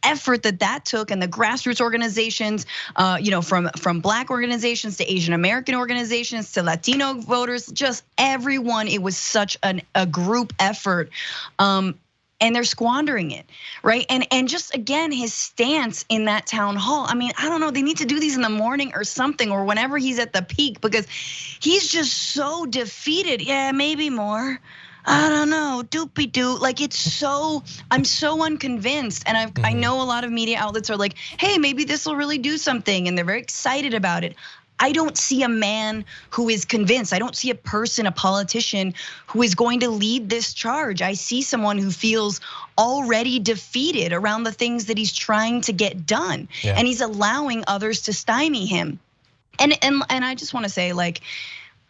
effort that took, and the grassroots organizations, from Black organizations to Asian American organizations to Latino voters, just everyone. It was such a group effort. And and they're squandering it, right? And just again, his stance in that town hall. I mean, I don't know, they need to do these in the morning or something, or whenever he's at the peak, because he's just so defeated. Yeah, maybe more. I don't know, doopy doo. Like I'm so unconvinced. And I know a lot of media outlets are like, hey, maybe this will really do something. And they're very excited about it. I don't see a man who is convinced. I don't see a person, a politician who is going to lead this charge. I see someone who feels already defeated around the things that he's trying to get done. Yeah. And he's allowing others to stymie him. And I just wanna say, like,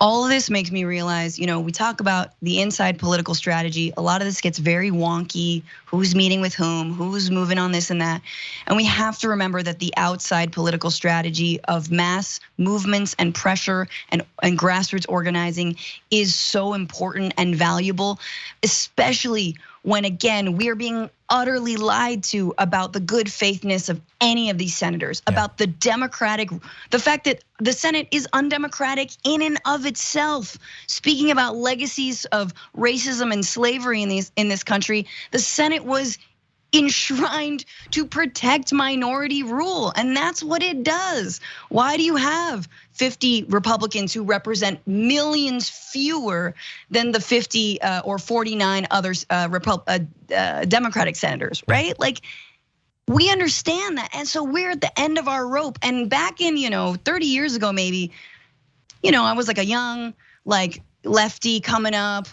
all of this makes me realize, we talk about the inside political strategy. A lot of this gets very wonky. Who's meeting with whom? Who's moving on this and that? And we have to remember that the outside political strategy of mass movements and pressure and grassroots organizing is so important and valuable, especially when, again, we are being utterly lied to about the good faithness of any of these senators, about the fact that the Senate is undemocratic in and of itself. Speaking about legacies of racism and slavery in this country, the Senate was enshrined to protect minority rule, and that's what it does. Why do you have 50 Republicans who represent millions fewer than the 50 or 49 other Democratic senators, right? Like, we understand that, and so we're at the end of our rope. And back in 30 years ago, maybe, I was like a young lefty coming up,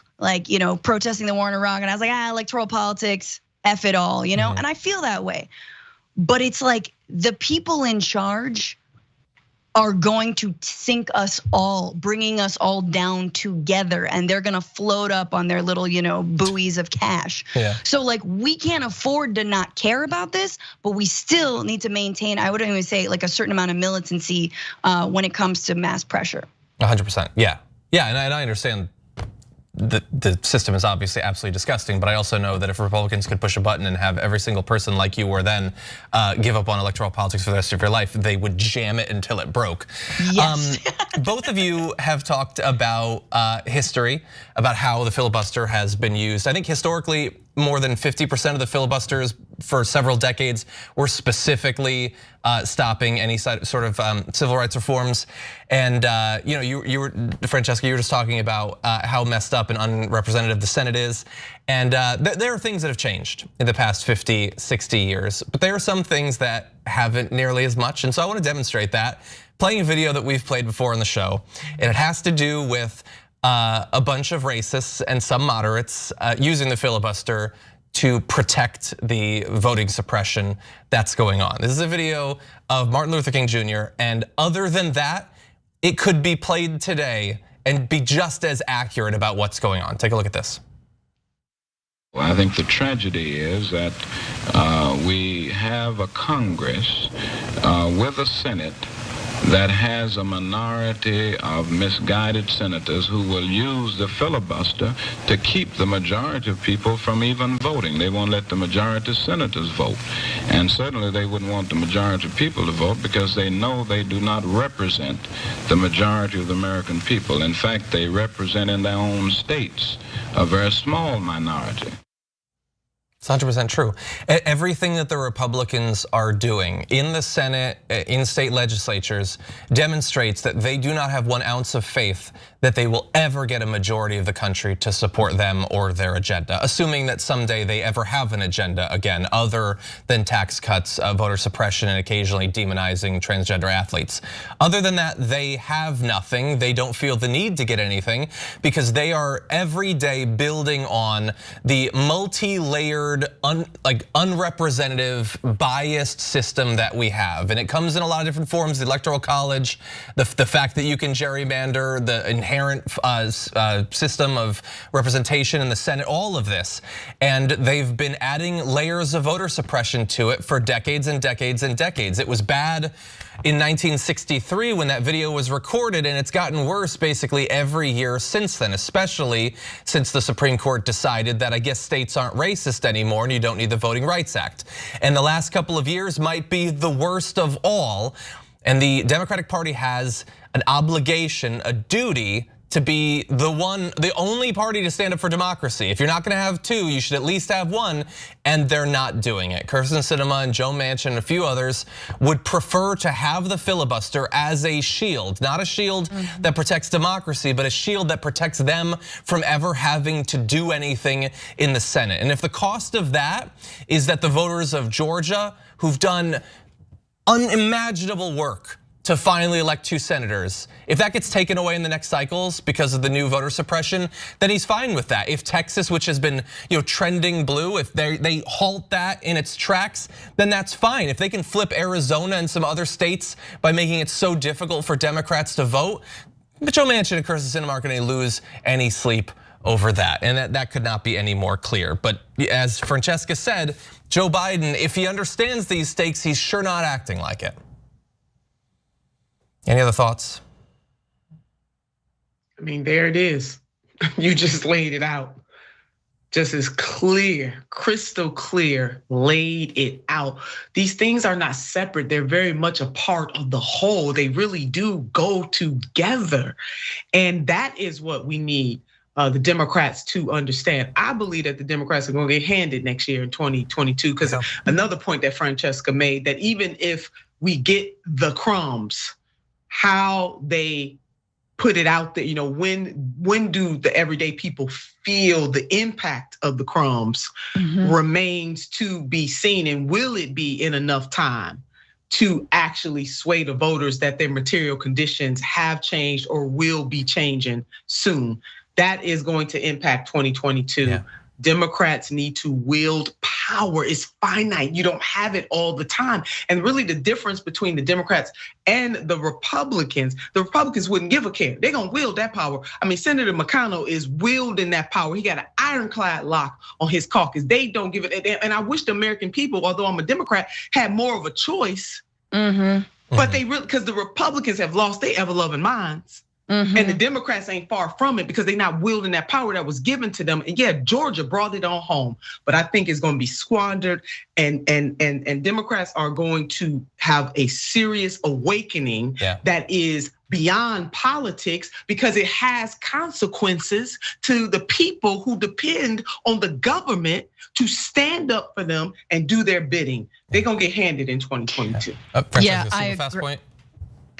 protesting the war in Iraq, and I was like, electoral politics, F it all, and I feel that way. But it's like the people in charge are going to sink us all, bringing us all down together, and they're gonna float up on their little, buoys of cash. Yeah. So we can't afford to not care about this, but we still need to maintain, I would even say, a certain amount of militancy when it comes to mass pressure. 100%, yeah, and I understand. The system is obviously absolutely disgusting, but I also know that if Republicans could push a button and have every single person like you were then give up on electoral politics for the rest of your life, they would jam it until it broke. Yes. Both of you have talked about history, about how the filibuster has been used. I think historically, more than 50% of the filibusters for several decades were specifically stopping any sort of civil rights reforms. And you were, Francesca, you were just talking about how messed up and unrepresentative the Senate is. And there are things that have changed in the past 50, 60 years, but there are some things that haven't nearly as much. And so I want to demonstrate that, playing a video that we've played before on the show. And it has to do with a bunch of racists and some moderates using the filibuster to protect the voting suppression that's going on. This is a video of Martin Luther King Jr. And other than that, it could be played today and be just as accurate about what's going on. Take a look at this. Well, I think the tragedy is that we have a Congress with a Senate that has a minority of misguided senators who will use the filibuster to keep the majority of people from even voting. They won't let the majority of senators vote. And certainly they wouldn't want the majority of people to vote because they know they do not represent the majority of the American people. In fact, they represent in their own states a very small minority. It's 100% true. Everything that the Republicans are doing in the Senate, in state legislatures, demonstrates that they do not have 1 ounce of faith that they will ever get a majority of the country to support them or their agenda, assuming that someday they ever have an agenda again, other than tax cuts, voter suppression, and occasionally demonizing transgender athletes. Other than that, they have nothing. They don't feel the need to get anything because they are every day building on the multi-layered, unrepresentative, biased system that we have. And it comes in a lot of different forms: the Electoral College, the fact that you can gerrymander, the inherent system of representation in the Senate, all of this. And they've been adding layers of voter suppression to it for decades and decades and decades. It was bad in 1963 when that video was recorded, and it's gotten worse basically every year since then, especially since the Supreme Court decided that I guess states aren't racist anymore and you don't need the Voting Rights Act. And the last couple of years might be the worst of all. And the Democratic Party has an obligation, a duty to be the only party to stand up for democracy. If you're not gonna have two, you should at least have one, and they're not doing it. Kyrsten Sinema and Joe Manchin and a few others would prefer to have the filibuster as a shield, not a shield that protects democracy, but a shield that protects them from ever having to do anything in the Senate. And if the cost of that is that the voters of Georgia, who've done unimaginable work to finally elect 2 senators, if that gets taken away in the next cycles because of the new voter suppression, then he's fine with that. If Texas, which has been trending blue, if they halt that in its tracks, then that's fine. If they can flip Arizona and some other states by making it so difficult for Democrats to vote, Joe Manchin and Kyrsten Sinema aren't gonna lose any sleep over that, and that could not be any more clear. But as Francesca said, Joe Biden, if he understands these stakes, he's sure not acting like it. Any other thoughts? I mean, there it is. You just laid it out. Just as clear, crystal clear, laid it out. These things are not separate. They're very much a part of the whole. They really do go together. And that is what we need the Democrats to understand. I believe that the Democrats are going to get handed next year in 2022, because another point that Francesca made, that even if we get the crumbs, how they put it out there, when do the everyday people feel the impact of the crumbs remains to be seen, and will it be in enough time to actually sway the voters that their material conditions have changed or will be changing soon? That is going to impact 2022. Yeah. Democrats need to wield power. It's finite. You don't have it all the time. And really the difference between the Democrats and the Republicans wouldn't give a care. They're gonna wield that power. I mean, Senator McConnell is wielding that power. He got an ironclad lock on his caucus. They don't give it. And I wish the American people, although I'm a Democrat, had more of a choice. But they really, because the Republicans have lost their ever-loving minds. And the Democrats ain't far from it, because they're not wielding that power that was given to them. And yeah, Georgia brought it on home, but I think it's going to be squandered. And Democrats are going to have a serious awakening that is beyond politics, because it has consequences to the people who depend on the government to stand up for them and do their bidding. They're going to get handed in 2022. Yeah, I agree.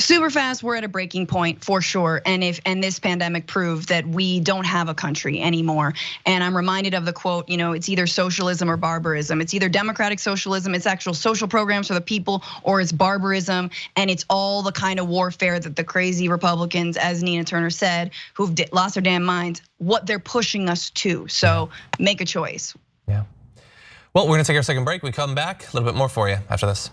Super fast, we're at a breaking point for sure. And this pandemic proved that we don't have a country anymore. And I'm reminded of the quote, it's either socialism or barbarism. It's either democratic socialism, it's actual social programs for the people, or it's barbarism. And it's all the kind of warfare that the crazy Republicans, as Nina Turner said, who've lost their damn minds, what they're pushing us to. So make a choice. Yeah. Well, we're gonna take our second break. We come back, a little bit more for you after this.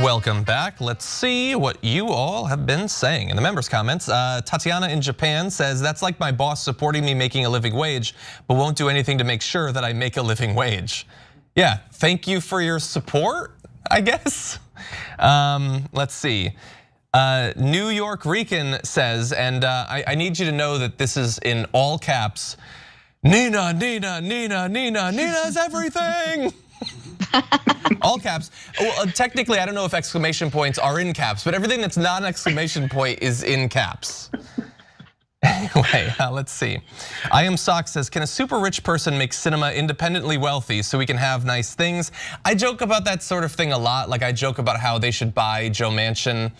Welcome back. Let's see what you all have been saying in the members' comments. Tatiana in Japan says, that's like my boss supporting me making a living wage, but won't do anything to make sure that I make a living wage. Yeah, thank you for your support, I guess. Let's see. New York Rican says, and I need you to know that this is in all caps. Nina, Nina, Nina, Nina, Nina's everything. All caps. Well, technically, I don't know if exclamation points are in caps, but everything that's not an exclamation point is in caps. Anyway, let's see. I Am Sock says, can a super rich person make Sinema independently wealthy so we can have nice things? I joke about that sort of thing a lot. Like I joke about how they should buy Joe Manchin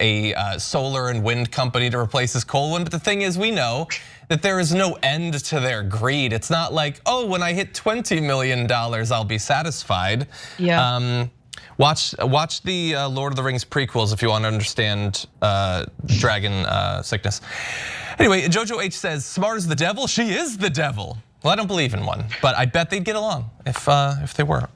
a solar and wind company to replace his coal one. But the thing is, we know that there is no end to their greed. It's not like, oh, when I hit $20 million, I'll be satisfied. Yeah. Watch the Lord of the Rings prequels if you want to understand dragon sickness. Anyway, Jojo H says, smart as the devil, she is the devil. Well, I don't believe in one, but I bet they'd get along if they were.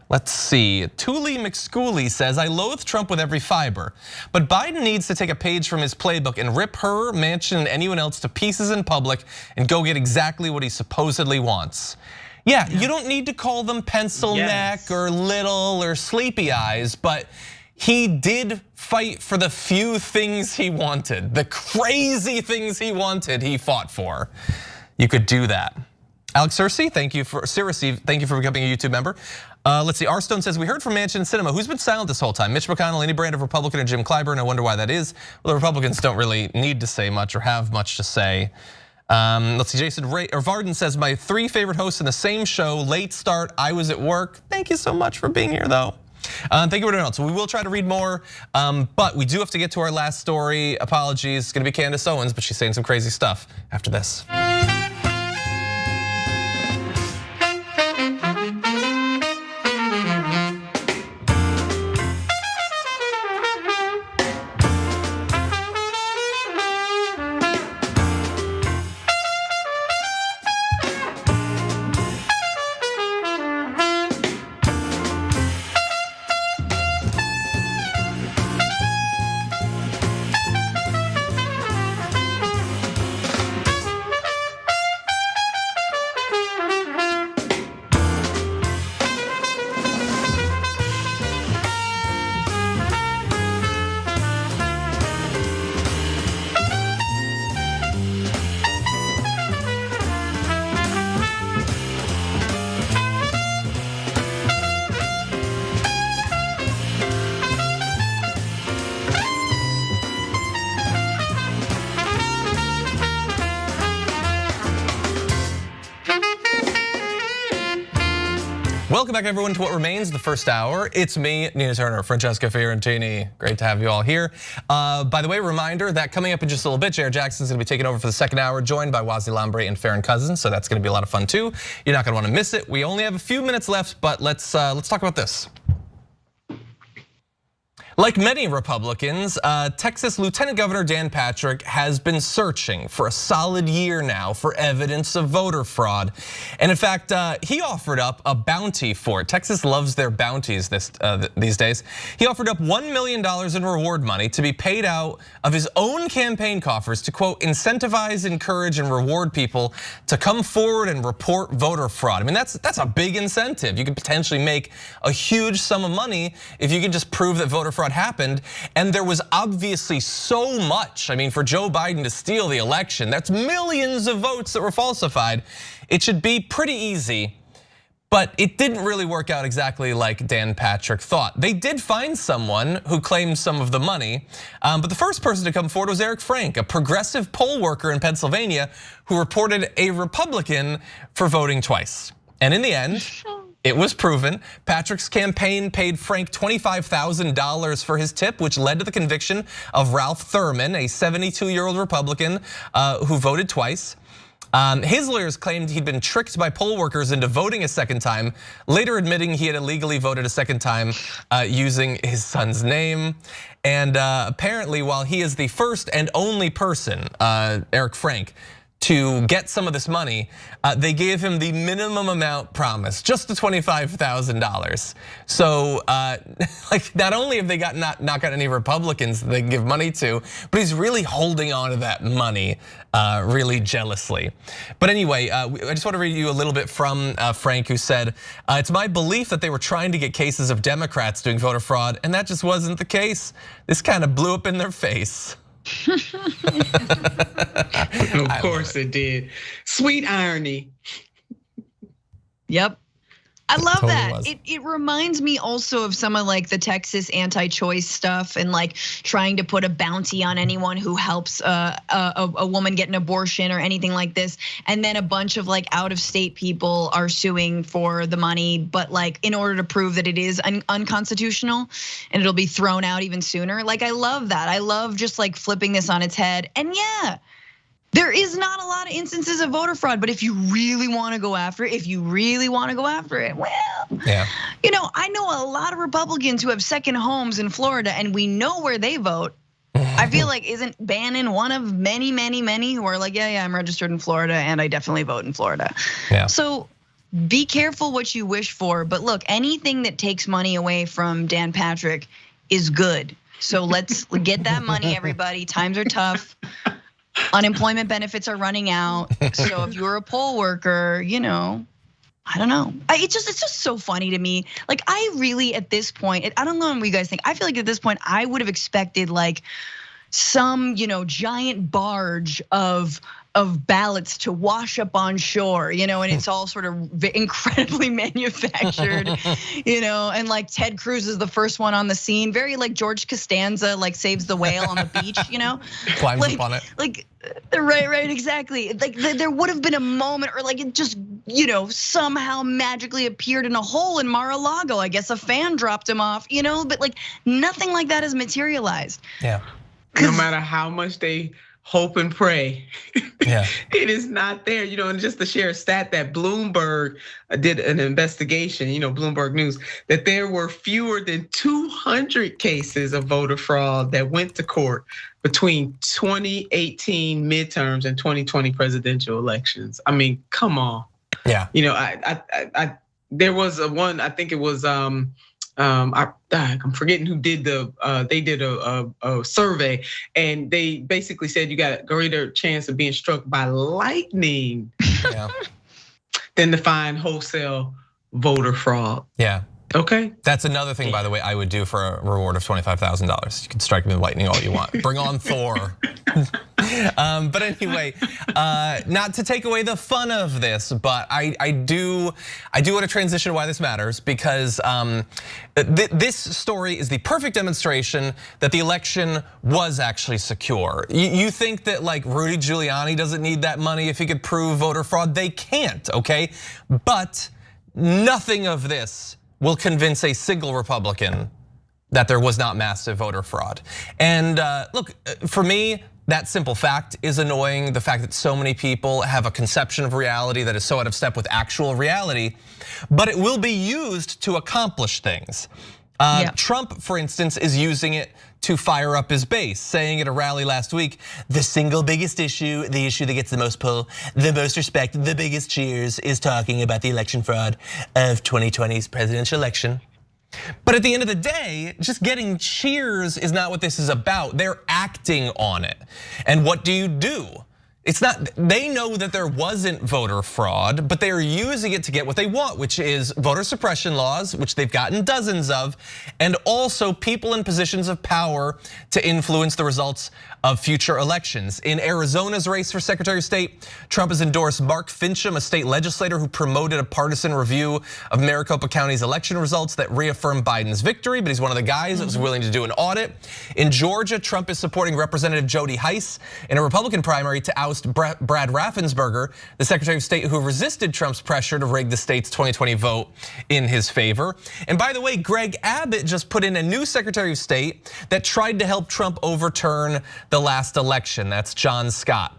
Let's see, Thule McSchooly says, I loathe Trump with every fiber, but Biden needs to take a page from his playbook and rip her, Manchin, and anyone else to pieces in public and go get exactly what he supposedly wants. Yeah, you don't need to call them pencil neck or little or sleepy eyes, but he did fight for the few things he wanted. The crazy things he wanted, he fought for. You could do that. Alex Cersei, thank you for becoming a YouTube member. Let's see, R Stone says, we heard from Manchin and Sinema, who's been silent this whole time? Mitch McConnell, any brand of Republican, and Jim Clyburn. I wonder why that is. Well, the Republicans don't really need to say much or have much to say. Let's see, Jason Varden says, my 3 favorite hosts in the same show, late start, I was at work. Thank you so much for being here though. Thank you for everyone else. We will try to read more, but we do have to get to our last story. Apologies, it's gonna be Candace Owens, but she's saying some crazy stuff after this. Welcome back everyone to what remains the first hour. It's me, Nina Turner, Francesca Fiorentini. Great to have you all here. By the way, reminder that coming up in just a little bit, Jared Jackson's gonna be taking over for the second hour, joined by Wazi Lambre and Farron Cousins. So that's gonna be a lot of fun too. You're not gonna wanna miss it. We only have a few minutes left, but let's talk about this. Like many Republicans, Texas Lieutenant Governor Dan Patrick has been searching for a solid year now for evidence of voter fraud. And in fact, he offered up a bounty for it. Texas loves their bounties these days. He offered up $1 million in reward money to be paid out of his own campaign coffers to, quote, incentivize, encourage, and reward people to come forward and report voter fraud. I mean, that's a big incentive. You could potentially make a huge sum of money if you could just prove that voter fraud happened. And there was obviously so much. I mean, for Joe Biden to steal the election, that's millions of votes that were falsified. It should be pretty easy, but it didn't really work out exactly like Dan Patrick thought. They did find someone who claimed some of the money, but the first person to come forward was Eric Frank, a progressive poll worker in Pennsylvania who reported a Republican for voting twice. And in the end, it was proven. Patrick's campaign paid Frank $25,000 for his tip, which led to the conviction of Ralph Thurman, a 72-year-old Republican who voted twice. His lawyers claimed he'd been tricked by poll workers into voting a second time, later admitting he had illegally voted a second time using his son's name. And apparently, while he is the first and only person, Eric Frank, to get some of this money, they gave him the minimum amount promised, just the $25,000. So like not only have they not got any Republicans that they can give money to, but he's really holding on to that money really jealously. But anyway, I just want to read you a little bit from Frank, who said, it's my belief that they were trying to get cases of Democrats doing voter fraud, and that just wasn't the case. This kind of blew up in their face. Of course it did. Sweet irony. Yep. I love totally that. It reminds me also of some of like the Texas anti-choice stuff and like trying to put a bounty on anyone who helps a woman get an abortion or anything like this. And then a bunch of like out of state people are suing for the money, but like in order to prove that it is unconstitutional and it'll be thrown out even sooner. Like I love that. I love just like flipping this on its head. And yeah, there is not a lot of instances of voter fraud, but if you really want to go after it, well, yeah. You know, I know a lot of Republicans who have second homes in Florida and we know where they vote. I feel like isn't Bannon one of many who are like, yeah, I'm registered in Florida and I definitely vote in Florida. Yeah. So be careful what you wish for, but look, anything that takes money away from Dan Patrick is good. So let's get that money, everybody. Times are tough. Unemployment benefits are running out. So if you're a poll worker, you know, I don't know. It's just so funny to me. Like I really at this point, I don't know what you guys think. I feel like at this point I would have expected like some, you know, giant barge of ballots to wash up on shore, you know, and it's all sort of incredibly manufactured, you know, and like Ted Cruz is the first one on the scene, very like George Costanza, like saves the whale on the beach, you know, climbs like, up on it. Like, right, exactly. Like there would have been a moment, or like it just, you know, somehow magically appeared in a hole in Mar-a-Lago. I guess a fan dropped him off, you know, but like nothing like that has materialized. Yeah. No matter how much they hope and pray, yeah, it is not there. You know, and just to share a stat that Bloomberg did an investigation, you know, Bloomberg News, that there were fewer than 200 cases of voter fraud that went to court between 2018 midterms and 2020 presidential elections. I mean, come on. Yeah. You know, there was one, I think it was I'm forgetting who did they did a survey, and they basically said you got a greater chance of being struck by lightning than to find wholesale voter fraud. Yeah. Okay. That's another thing, by the way, I would do for a reward of $25,000. You can strike me with lightning all you want. Bring on Thor. But anyway, not to take away the fun of this, but I do want to transition to why this matters, because this story is the perfect demonstration that the election was actually secure. You think that like Rudy Giuliani doesn't need that money if he could prove voter fraud? They can't, okay? But nothing of this will convince a single Republican that there was not massive voter fraud. And look, for me, that simple fact is annoying. The fact that so many people have a conception of reality that is so out of step with actual reality, but it will be used to accomplish things. Trump, for instance, is using it to fire up his base, saying at a rally last week, the single biggest issue, the issue that gets the most pull, the most respect, the biggest cheers, is talking about the election fraud of 2020's presidential election. But at the end of the day, just getting cheers is not what this is about. They're acting on it. And what do? It's not, they know that there wasn't voter fraud, but they are using it to get what they want, which is voter suppression laws, which they've gotten dozens of, and also people in positions of power to influence the results of future elections. In Arizona's race for Secretary of State, Trump has endorsed Mark Fincham, a state legislator who promoted a partisan review of Maricopa County's election results that reaffirmed Biden's victory, but he's one of the guys that was willing to do an audit. In Georgia, Trump is supporting Representative Jody Hice in a Republican primary to oust Brad Raffensperger, the Secretary of State who resisted Trump's pressure to rig the state's 2020 vote in his favor. And by the way, Greg Abbott just put in a new Secretary of State that tried to help Trump overturn the last election. That's John Scott.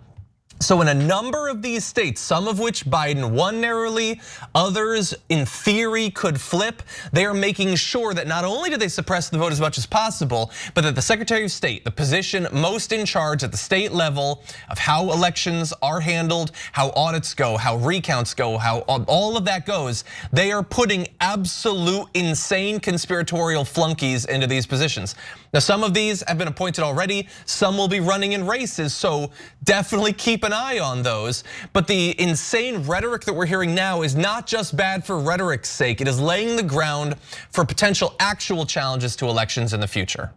So in a number of these states, some of which Biden won narrowly, others in theory could flip, they are making sure that not only do they suppress the vote as much as possible, but that the Secretary of State, the position most in charge at the state level of how elections are handled, how audits go, how recounts go, how all of that goes, they are putting absolute insane conspiratorial flunkies into these positions. Now, some of these have been appointed already, some will be running in races, so definitely keep an eye on those. But the insane rhetoric that we're hearing now is not just bad for rhetoric's sake, it is laying the ground for potential actual challenges to elections in the future.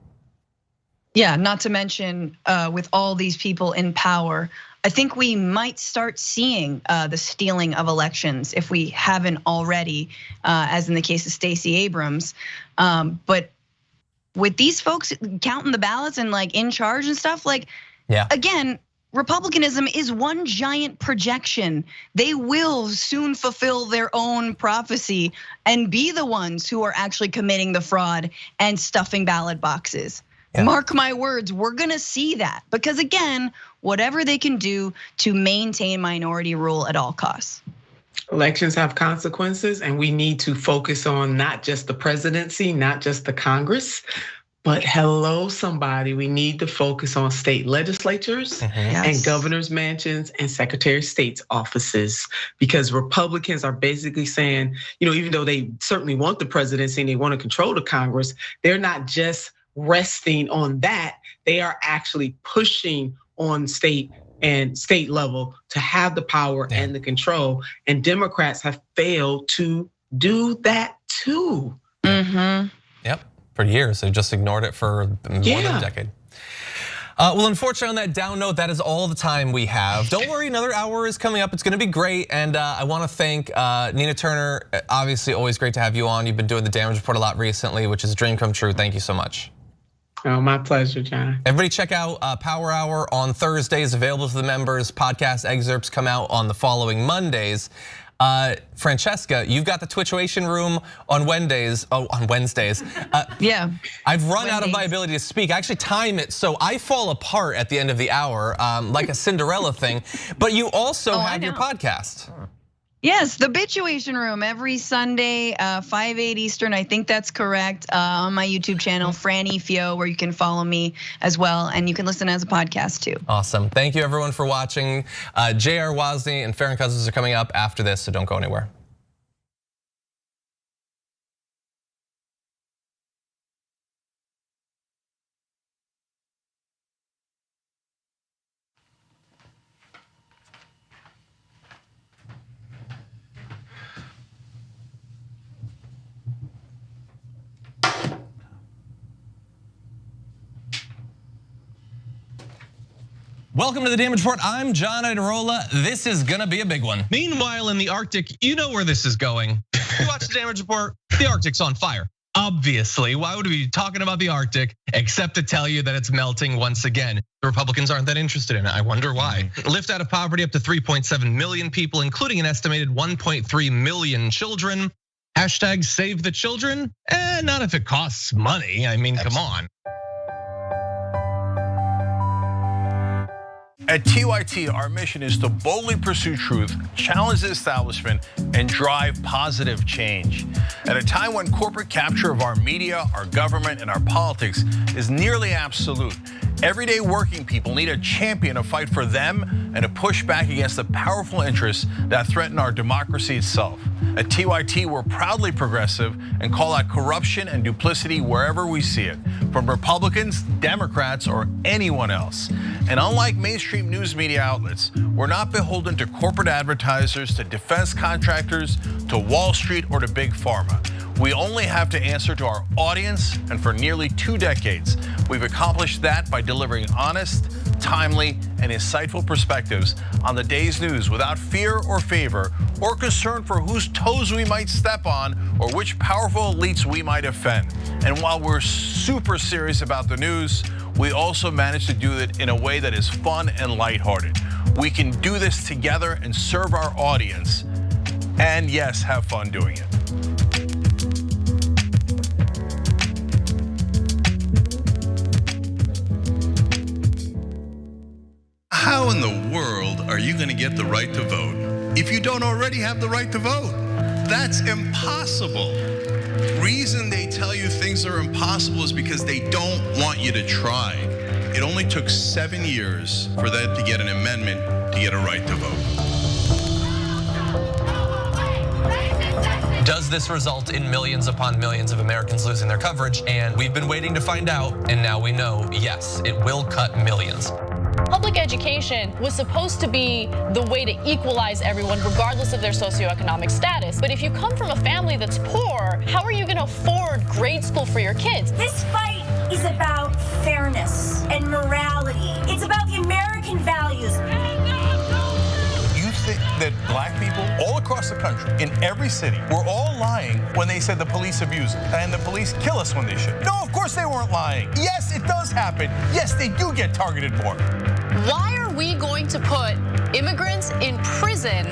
Yeah, not to mention with all these people in power, I think we might start seeing the stealing of elections if we haven't already, as in the case of Stacey Abrams. But with these folks counting the ballots and like in charge and stuff, like, again, Republicanism is one giant projection. They will soon fulfill their own prophecy and be the ones who are actually committing the fraud and stuffing ballot boxes. Mark my words, we're gonna see that because again, whatever they can do to maintain minority rule at all costs. Elections have consequences, and we need to focus on not just the presidency, not just the Congress, but hello, somebody, we need to focus on state legislatures and governors' mansions and Secretary of State's offices, because Republicans are basically saying, even though they certainly want the presidency and they want to control the Congress, they're not just resting on that, they are actually pushing on state level to have the power and the control. And Democrats have failed to do that too. Yep, for years, they've just ignored it for more than a decade. Well, unfortunately, on that down note, that is all the time we have. Don't worry, another hour is coming up. It's gonna be great. And I wanna thank Nina Turner. Obviously, always great to have you on. You've been doing the Damage Report a lot recently, which is a dream come true. Thank you so much. Oh, my pleasure, John. Everybody check out Power Hour on Thursdays, available to the members. Podcast excerpts come out on the following Mondays. Francesca, you've got the Twitchuation room on Wednesdays. On Wednesdays. Yeah. I've run out of my ability to speak. I actually time it so I fall apart at the end of the hour, like a Cinderella thing. But you also have your podcast. Yes, the Bitchuation Room every Sunday, 5/8 Eastern. I think that's correct. On my YouTube channel, Franny Fio, where you can follow me as well, and you can listen as a podcast too. Awesome. Thank you everyone for watching. J.R. Wozni and Farron Cousins are coming up after this, so don't go anywhere. Welcome to the Damage Report. I'm John Idarola. This is gonna be a big one. Meanwhile, in the Arctic, you know where this is going. You watch the Damage Report, the Arctic's on fire. Obviously, why would we be talking about the Arctic except to tell you that it's melting once again? The Republicans aren't that interested in it. I wonder why. Lift out of poverty up to 3.7 million people, including an estimated 1.3 million children. Hashtag save the children? Not if it costs money. I mean, come on. At TYT, our mission is to boldly pursue truth, challenge the establishment, and drive positive change. At a time when corporate capture of our media, our government, and our politics is nearly absolute, everyday working people need a champion to fight for them and to push back against the powerful interests that threaten our democracy itself. At TYT, we're proudly progressive and call out corruption and duplicity wherever we see it, from Republicans, Democrats, or anyone else. And unlike mainstream news media outlets, we're not beholden to corporate advertisers, to defense contractors, to Wall Street, or to Big Pharma. We only have to answer to our audience, and for nearly 2 decades, we've accomplished that by delivering honest, timely, and insightful perspectives on the day's news without fear or favor or concern for whose toes we might step on or which powerful elites we might offend. And while we're super serious about the news, we also manage to do it in a way that is fun and lighthearted. We can do this together and serve our audience, and yes, have fun doing it. How in the world are are you going to get the right to vote if you don't already have the right to vote? That's impossible. Reason they tell you things are impossible is because they don't want you to try. It only took 7 years for them to get an amendment to get a right to vote. Does this result in millions upon millions of Americans losing their coverage? And we've been waiting to find out, and now we know, yes, it will cut millions. Public education was supposed to be the way to equalize everyone regardless of their socioeconomic status. But if you come from a family that's poor, how are you going to afford grade school for your kids? This fight is about fairness and morality. It's about the American values. You think that black people all across the country, in every city, were all lying when they said the police abuse and the police kill us when they should? No, of course they weren't lying. Yes, it does happen. Yes, they do get targeted more. Why are we going to put immigrants in prison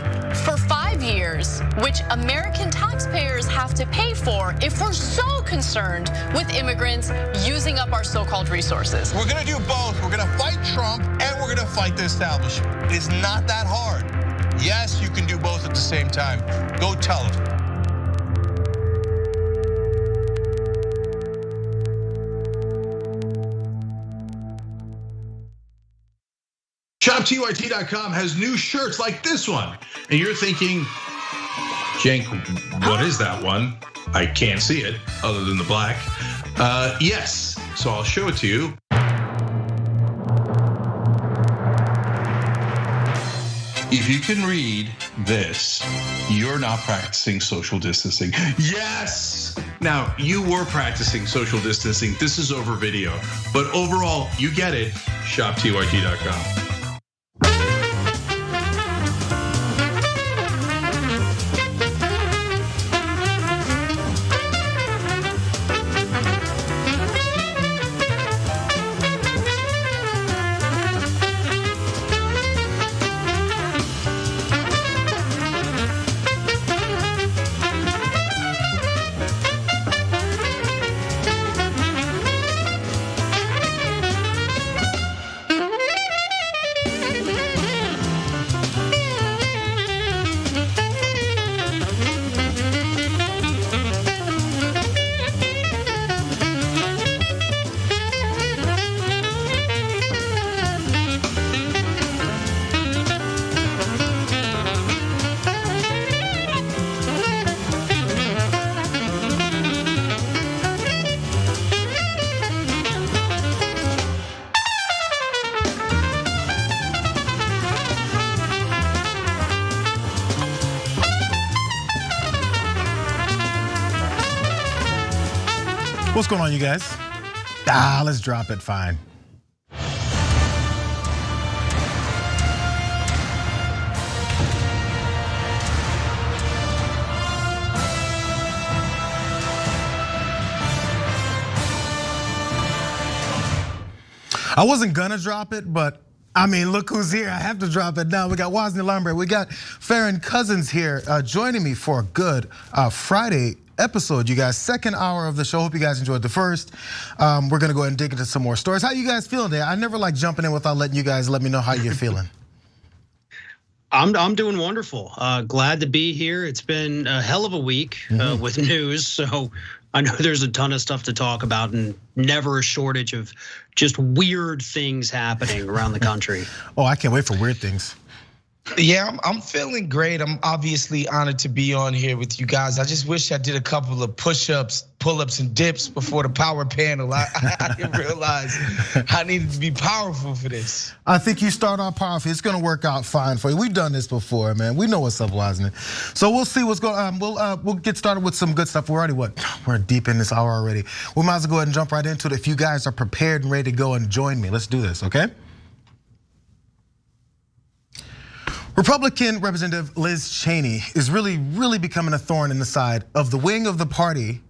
for 5 years, which American taxpayers have to pay for, if we're so concerned with immigrants using up our so-called resources? We're gonna do both. We're gonna fight Trump and we're gonna fight the establishment. It is not that hard. Yes, you can do both at the same time. Go tell them. ShopTYT.com has new shirts like this one. And you're thinking, Cenk, what is that one? I can't see it other than the black. Yes, so I'll show it to you. If you can read this, you're not practicing social distancing. Yes! Now, you were practicing social distancing. This is over video. But overall, you get it. ShopTYT.com. What's going on, you guys? Let's drop it, fine. I wasn't gonna drop it, but I mean, look who's here. I have to drop it now. We got Wosny Lombre, we got Farron Cousins here joining me for a good Friday episode, you guys. Second hour of the show. Hope you guys enjoyed the first. We're gonna go ahead and dig into some more stories. How you guys feeling today? I never like jumping in without letting you guys let me know how you're feeling. I'm doing wonderful. Glad to be here. It's been a hell of a week with news, so I know there's a ton of stuff to talk about and never a shortage of just weird things happening around the country. Oh, I can't wait for weird things. Yeah, I'm feeling great. I'm obviously honored to be on here with you guys. I just wish I did a couple of push-ups, pull-ups, and dips before the power panel. I didn't realize I needed to be powerful for this. I think you start off powerful. It's gonna work out fine for you. We've done this before, man. We know what's up, Wosny. So we'll see what's going on. We'll get started with some good stuff. We're already we're deep in this hour already. We might as well go ahead and jump right into it. If you guys are prepared and ready to go and join me, let's do this, okay? Republican Representative Liz Cheney is really becoming a thorn in the side of the wing of the party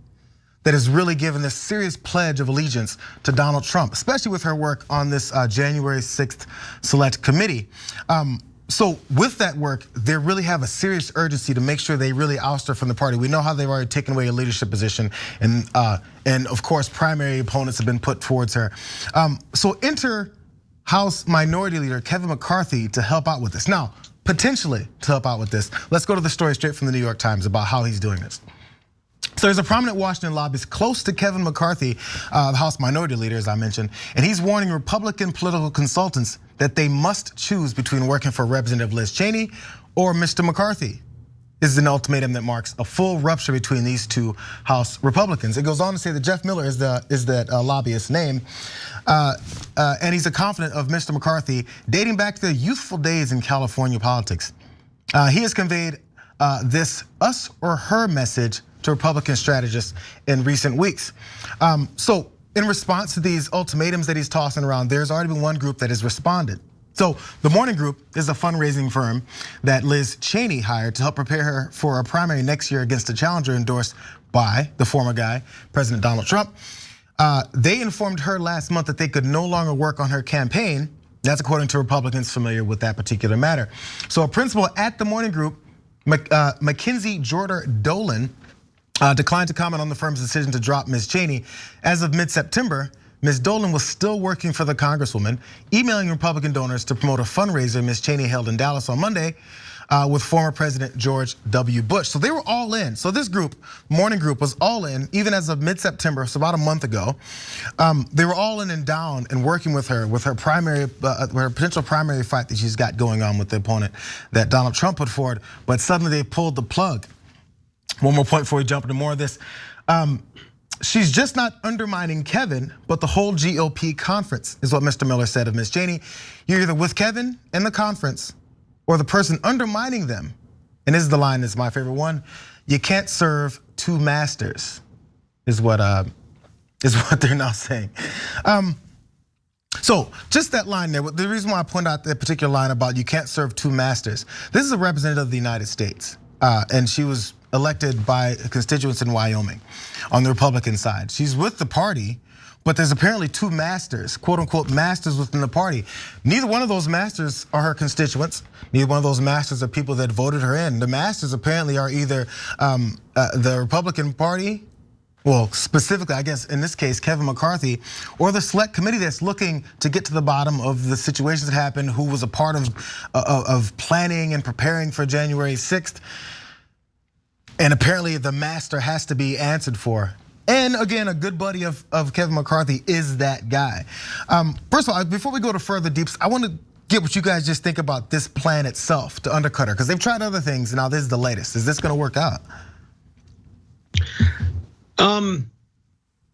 that has really given this serious pledge of allegiance to Donald Trump, especially with her work on this January 6th Select Committee. So with that work, they really have a serious urgency to make sure they really oust her from the party. We know how they've already taken away a leadership position, and of course, primary opponents have been put towards her. So enter House Minority Leader Kevin McCarthy to help out with this. Now, potentially to help out with this, let's go to the story straight from the New York Times about how he's doing this. So there's a prominent Washington lobbyist close to Kevin McCarthy, the House Minority Leader, as I mentioned, and he's warning Republican political consultants that they must choose between working for Representative Liz Cheney or Mr. McCarthy. This is an ultimatum that marks a full rupture between these two House Republicans. It goes on to say that Jeff Miller is that lobbyist's name, and he's a confidant of Mr. McCarthy dating back to the youthful days in California politics. He has conveyed this us or her message to Republican strategists in recent weeks. So in response to these ultimatums that he's tossing around, there's already been one group that has responded. So the Morning Group is a fundraising firm that Liz Cheney hired to help prepare her for a primary next year against a challenger endorsed by the former guy, President Donald Trump. They informed her last month that they could no longer work on her campaign. That's according to Republicans familiar with that particular matter. So a principal at the Morning Group, Mackenzie Jordan Dolan, declined to comment on the firm's decision to drop Ms. Cheney. As of mid-September, Ms. Dolan was still working for the Congresswoman, emailing Republican donors to promote a fundraiser Ms. Cheney held in Dallas on Monday with former President George W. Bush. So they were all in. So this group, Morning Group, was all in, even as of mid-September, so about a month ago. They were all in and down and working with her primary, her potential primary fight that she's got going on with the opponent that Donald Trump put forward. But suddenly they pulled the plug. One more point before we jump into more of this. She's just not undermining Kevin, but the whole GOP conference is what Mr. Miller said of Ms. Cheney. You're either with Kevin and the conference or the person undermining them. And this is the line that's my favorite one. You can't serve two masters, is what they're now saying. So just that line there, the reason why I point out that particular line about you can't serve two masters, this is a representative of the United States, and she was elected by constituents in Wyoming on the Republican side. She's with the party, but there's apparently two masters, quote unquote masters within the party. Neither one of those masters are her constituents. Neither one of those masters are people that voted her in. The masters apparently are either the Republican Party, well, specifically, I guess in this case, Kevin McCarthy, or the select committee that's looking to get to the bottom of the situations that happened, who was a part of planning and preparing for January 6th. And apparently the master has to be answered for. And again, a good buddy of Kevin McCarthy is that guy. First of all, before we go to further deeps, I want to get what you guys just think about this plan itself to undercut her, because they've tried other things, and now this is the latest. Is this gonna work out?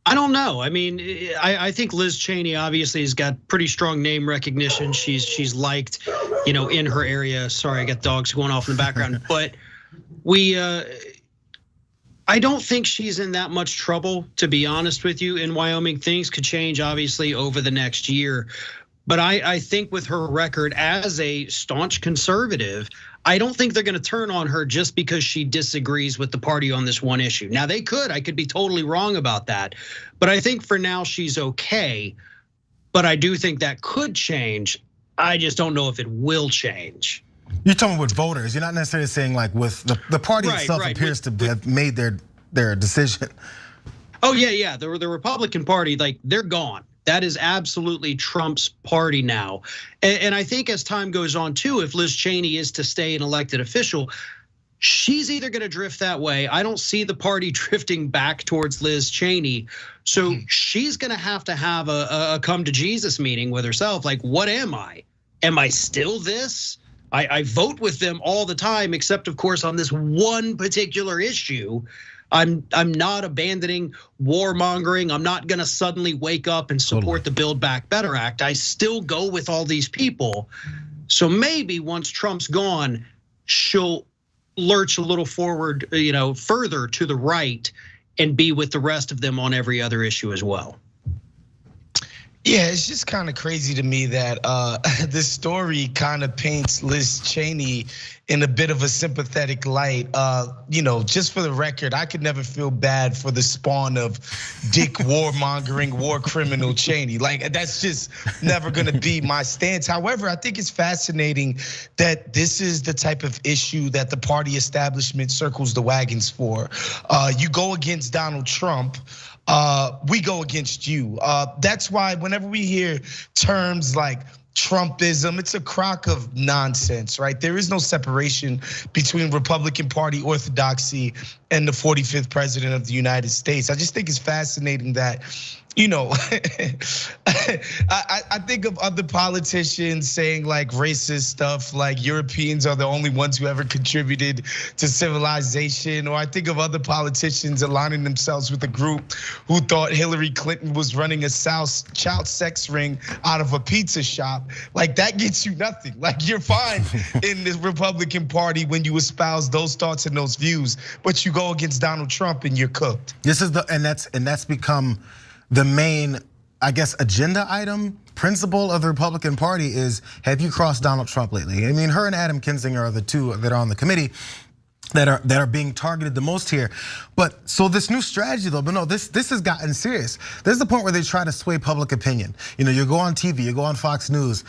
I don't know. I mean, I think Liz Cheney obviously has got pretty strong name recognition. She's liked, in her area. Sorry, I got dogs going off in the background, but I don't think she's in that much trouble, to be honest with you, in Wyoming. Things could change, obviously, over the next year. But I think with her record as a staunch conservative, I don't think they're gonna turn on her just because she disagrees with the party on this one issue. Now they could, I could be totally wrong about that. But I think for now she's okay. But I do think that could change. I just don't know if it will change. You're talking with voters. You're not necessarily saying like with the party itself appears to have made their decision. Oh yeah. The Republican Party, like they're gone. That is absolutely Trump's party now. And I think as time goes on too, if Liz Cheney is to stay an elected official, she's either gonna drift that way. I don't see the party drifting back towards Liz Cheney. So she's gonna have a come to Jesus meeting with herself. Like, what am I? Am I still this? I vote with them all the time, except of course on this one particular issue. I'm not abandoning warmongering. I'm not gonna suddenly wake up and support the Build Back Better Act. I still go with all these people. So maybe once Trump's gone, she'll lurch a little forward, further to the right and be with the rest of them on every other issue as well. Yeah, it's just kind of crazy to me that this story kind of paints Liz Cheney in a bit of a sympathetic light. Just for the record, I could never feel bad for the spawn of dick warmongering war criminal Cheney. Like, that's just never gonna be my stance. However, I think it's fascinating that this is the type of issue that the party establishment circles the wagons for. You go against Donald Trump, we go against you. That's why whenever we hear terms like Trumpism. It's a crock of nonsense, right? There is no separation between Republican Party orthodoxy and the 45th president of the United States. I just think it's fascinating that, I think of other politicians saying like racist stuff, like Europeans are the only ones who ever contributed to civilization. Or I think of other politicians aligning themselves with a group who thought Hillary Clinton was running a child sex ring out of a pizza shop. Like that gets you nothing. Like you're fine in the Republican Party when you espouse those thoughts and those views, but you go against Donald Trump and you're cooked. This is and that's become the main, I guess, agenda item, principle of the Republican Party is, have you crossed Donald Trump lately? I mean, her and Adam Kinzinger are the two that are on the committee that are being targeted the most here. But so this new strategy though, but no, this has gotten serious. There's the point where they try to sway public opinion. You go on TV, you go on Fox News,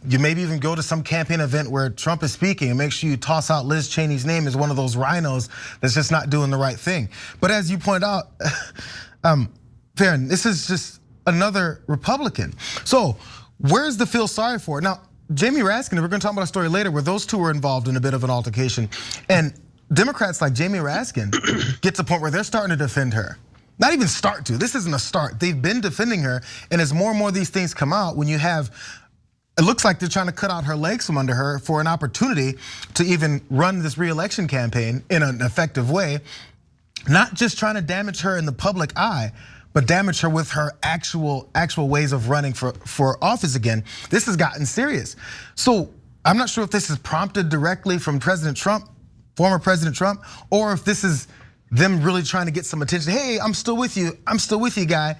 you maybe even go to some campaign event where Trump is speaking and make sure you toss out Liz Cheney's name as one of those rhinos that's just not doing the right thing. But as you point out, Farron, this is just another Republican. So where's the feel sorry for? Now, Jamie Raskin, we're gonna talk about a story later where those two were involved in a bit of an altercation. And Democrats like Jamie Raskin get to a point where they're starting to defend her. Not even start to, this isn't a start. They've been defending her, and as more and more of these things come out, when you have, it looks like they're trying to cut out her legs from under her for an opportunity to even run this re-election campaign in an effective way. Not just trying to damage her in the public eye, but damage her with her actual ways of running for office again. This has gotten serious. So I'm not sure if this is prompted directly from President Trump, former President Trump, or if this is them really trying to get some attention. Hey, I'm still with you, guy.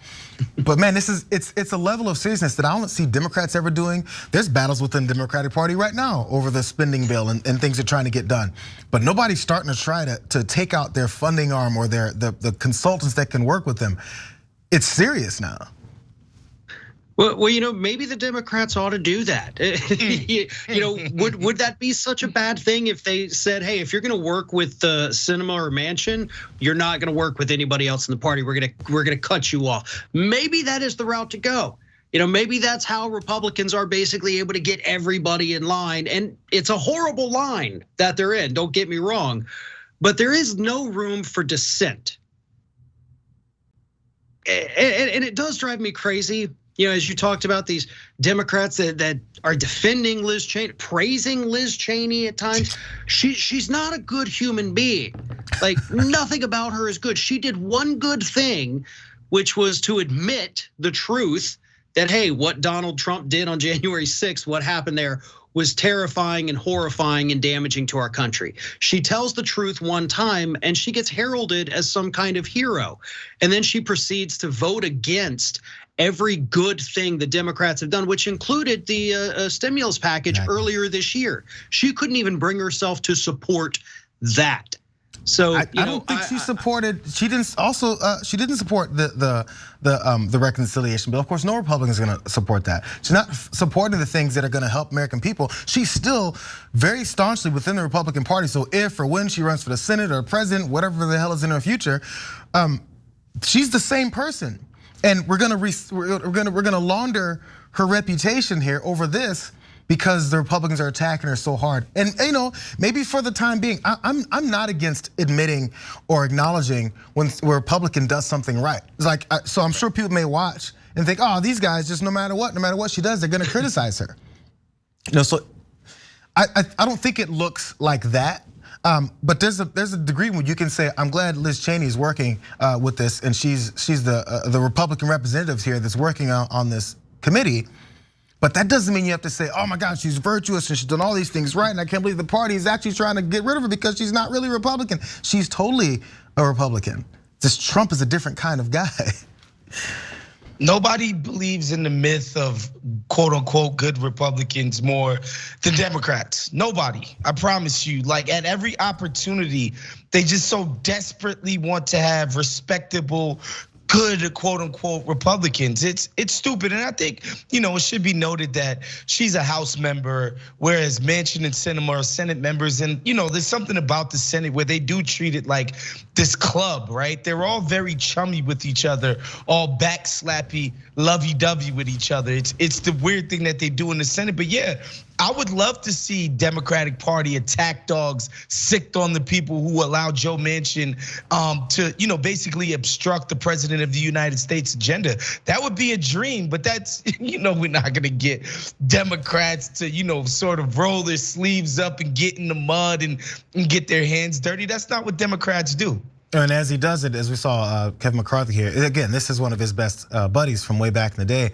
But man, it's a level of seriousness that I don't see Democrats ever doing. There's battles within the Democratic Party right now over the spending bill and things they're trying to get done. But nobody's starting to try to take out their funding arm or the consultants that can work with them. It's serious now. Well, maybe the Democrats ought to do that. Would that be such a bad thing if they said, hey, if you're gonna work with Sinema or Manchin, you're not gonna work with anybody else in the party. We're gonna cut you off. Maybe that is the route to go. Maybe that's how Republicans are basically able to get everybody in line. And it's a horrible line that they're in, don't get me wrong, but there is no room for dissent. And it does drive me crazy, as you talked about these Democrats that are defending Liz Cheney, praising Liz Cheney at times. She's not a good human being. Like nothing about her is good. She did one good thing, which was to admit the truth that, hey, what Donald Trump did on January 6th, what happened there was terrifying and horrifying and damaging to our country. She tells the truth one time and she gets heralded as some kind of hero. And then she proceeds to vote against every good thing the Democrats have done, which included the stimulus package earlier this year. She couldn't even bring herself to support that. So I don't think she supported. She didn't support the reconciliation bill. Of course, no Republican is going to support that. She's not supporting the things that are going to help American people. She's still very staunchly within the Republican Party. So if or when she runs for the Senate or president, whatever the hell is in her future, she's the same person. And we're gonna launder her reputation here over this because the Republicans are attacking her so hard. And maybe for the time being, I'm not against admitting or acknowledging when a Republican does something right. It's like, so I'm sure people may watch and think, oh, these guys just no matter what she does, they're gonna criticize her. So I don't think it looks like that. But there's a degree where you can say, I'm glad Liz Cheney is working with this, and she's the Republican representatives here that's working on this committee. But that doesn't mean you have to say, oh my God, she's virtuous and she's done all these things right, and I can't believe the party is actually trying to get rid of her because she's not really Republican. She's totally a Republican. This Trump is a different kind of guy. Nobody believes in the myth of quote unquote good Republicans more than Democrats. Nobody, I promise you. Like at every opportunity, they just so desperately want to have respectable, good quote unquote Republicans. It's stupid. And I think, it should be noted that she's a House member, whereas Manchin and Sinema are Senate members. And there's something about the Senate where they do treat it like this club, right? They're all very chummy with each other, all backslappy, lovey-dovey with each other. It's the weird thing that they do in the Senate. But yeah, I would love to see Democratic Party attack dogs, sicked on the people who allow Joe Manchin to, basically obstruct the president of the United States agenda. That would be a dream, but that's, we're not gonna get Democrats to, sort of roll their sleeves up and get in the mud and get their hands dirty. That's not what Democrats do. And as he does it, as we saw Kevin McCarthy here, again, this is one of his best buddies from way back in the day.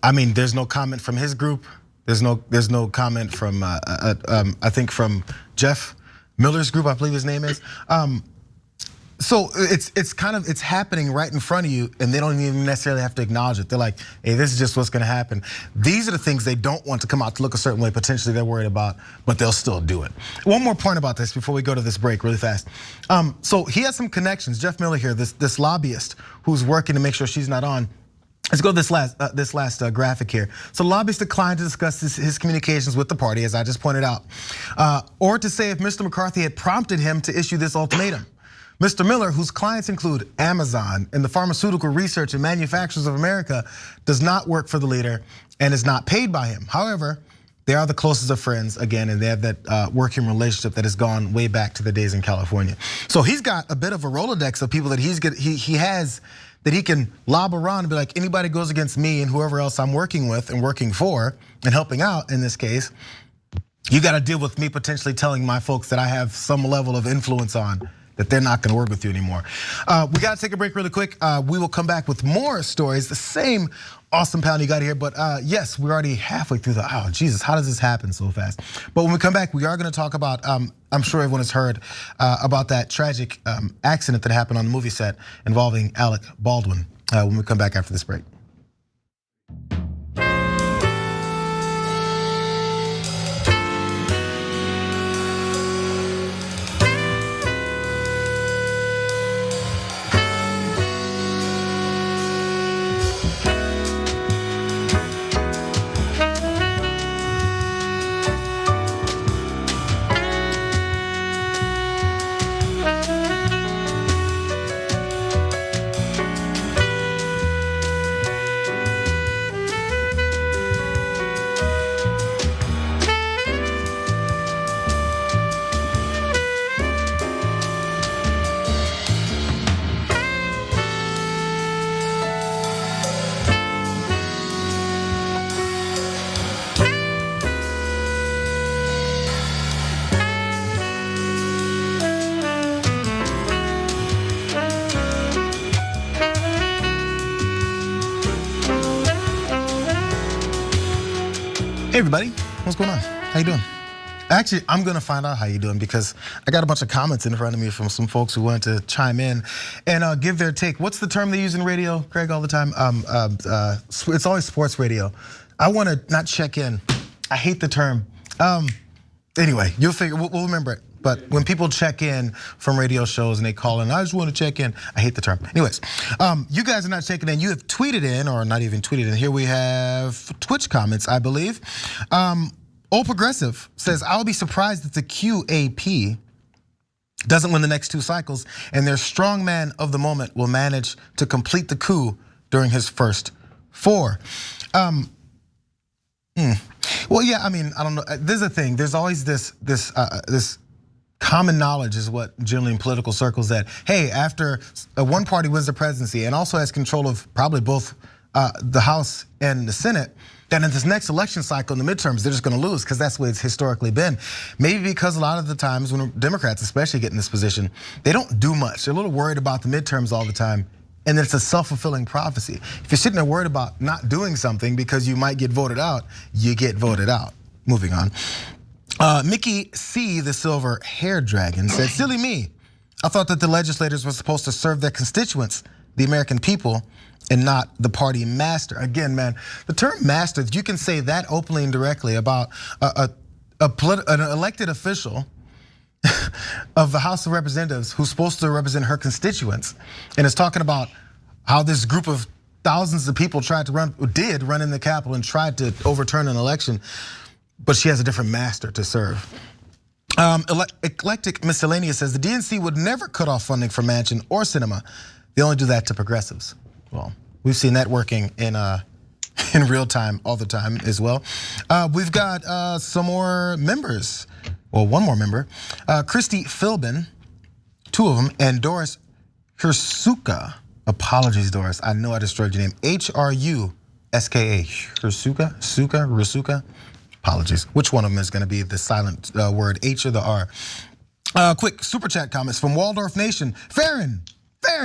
I mean, there's no comment from his group. There's no comment from I think from Jeff Miller's group, I believe his name is. So it's happening right in front of you, and they don't even necessarily have to acknowledge it. They're like, hey, this is just what's gonna happen. These are the things they don't want to come out to look a certain way, potentially they're worried about, but they'll still do it. One more point about this before we go to this break really fast. So he has some connections, Jeff Miller here, this lobbyist who's working to make sure she's not on. Let's go to this last graphic here. So lobbyists declined to discuss his communications with the party, as I just pointed out, or to say if Mr. McCarthy had prompted him to issue this ultimatum. Mr. Miller, whose clients include Amazon and the Pharmaceutical Research and Manufacturers of America, does not work for the leader and is not paid by him. However, they are the closest of friends, again, and they have that working relationship that has gone way back to the days in California. So he's got a bit of a Rolodex of people that he has that he can lob around and be like, anybody goes against me and whoever else I'm working with and working for and helping out in this case, you gotta deal with me potentially telling my folks that I have some level of influence on, that they're not gonna work with you anymore. We gotta take a break really quick. We will come back with more stories, the same awesome panel you got here, but yes, we're already halfway through oh Jesus, how does this happen so fast? But when we come back, we are gonna talk about, I'm sure everyone has heard about that tragic accident that happened on the movie set involving Alec Baldwin when we come back after this break. Hey everybody, what's going on? How you doing? Actually, I'm gonna find out how you doing because I got a bunch of comments in front of me from some folks who wanted to chime in and give their take. What's the term they use in radio, Craig, all the time? It's always sports radio. I wanna not check in. I hate the term. Anyway, you'll figure, we'll remember it. But when people check in from radio shows and they call in, I just want to check in. I hate the term. Anyways, you guys are not checking in. You have tweeted in, or not even tweeted in. Here we have Twitch comments, I believe. Old Progressive says, I'll be surprised if the QAP doesn't win the next 2 cycles and their strongman of the moment will manage to complete the coup during his first 4. Well, yeah, I mean, I don't know. There's a thing. There's always this common knowledge is what generally in political circles that, hey, after one party wins the presidency and also has control of probably both the House and the Senate, then in this next election cycle in the midterms, they're just gonna lose because that's what it's historically been. Maybe because a lot of the times when Democrats especially get in this position, they don't do much. They're a little worried about the midterms all the time. And then it's a self-fulfilling prophecy. If you're sitting there worried about not doing something because you might get voted out, you get voted out. Moving on. Mickey C, the silver hair dragon, said, silly me. I thought that the legislators were supposed to serve their constituents, the American people, and not the party master. Again, man, the term master, you can say that openly and directly about an elected official of the House of Representatives who's supposed to represent her constituents and is talking about how this group of thousands of people did run in the Capitol and tried to overturn an election, but she has a different master to serve. Eclectic Miscellaneous says the DNC would never cut off funding for Manchin or Sinema. They only do that to progressives. Well, we've seen that working in real time all the time as well. We've got some more members. Well, one more member, Christy Philbin, 2 of them, and Doris Hirsuka. Apologies, Doris. I know I destroyed your name. Hruska. Hirsuka. Apologies. Which one of them is going to be the silent word, H or the R? Quick super chat comments from Waldorf Nation. Farron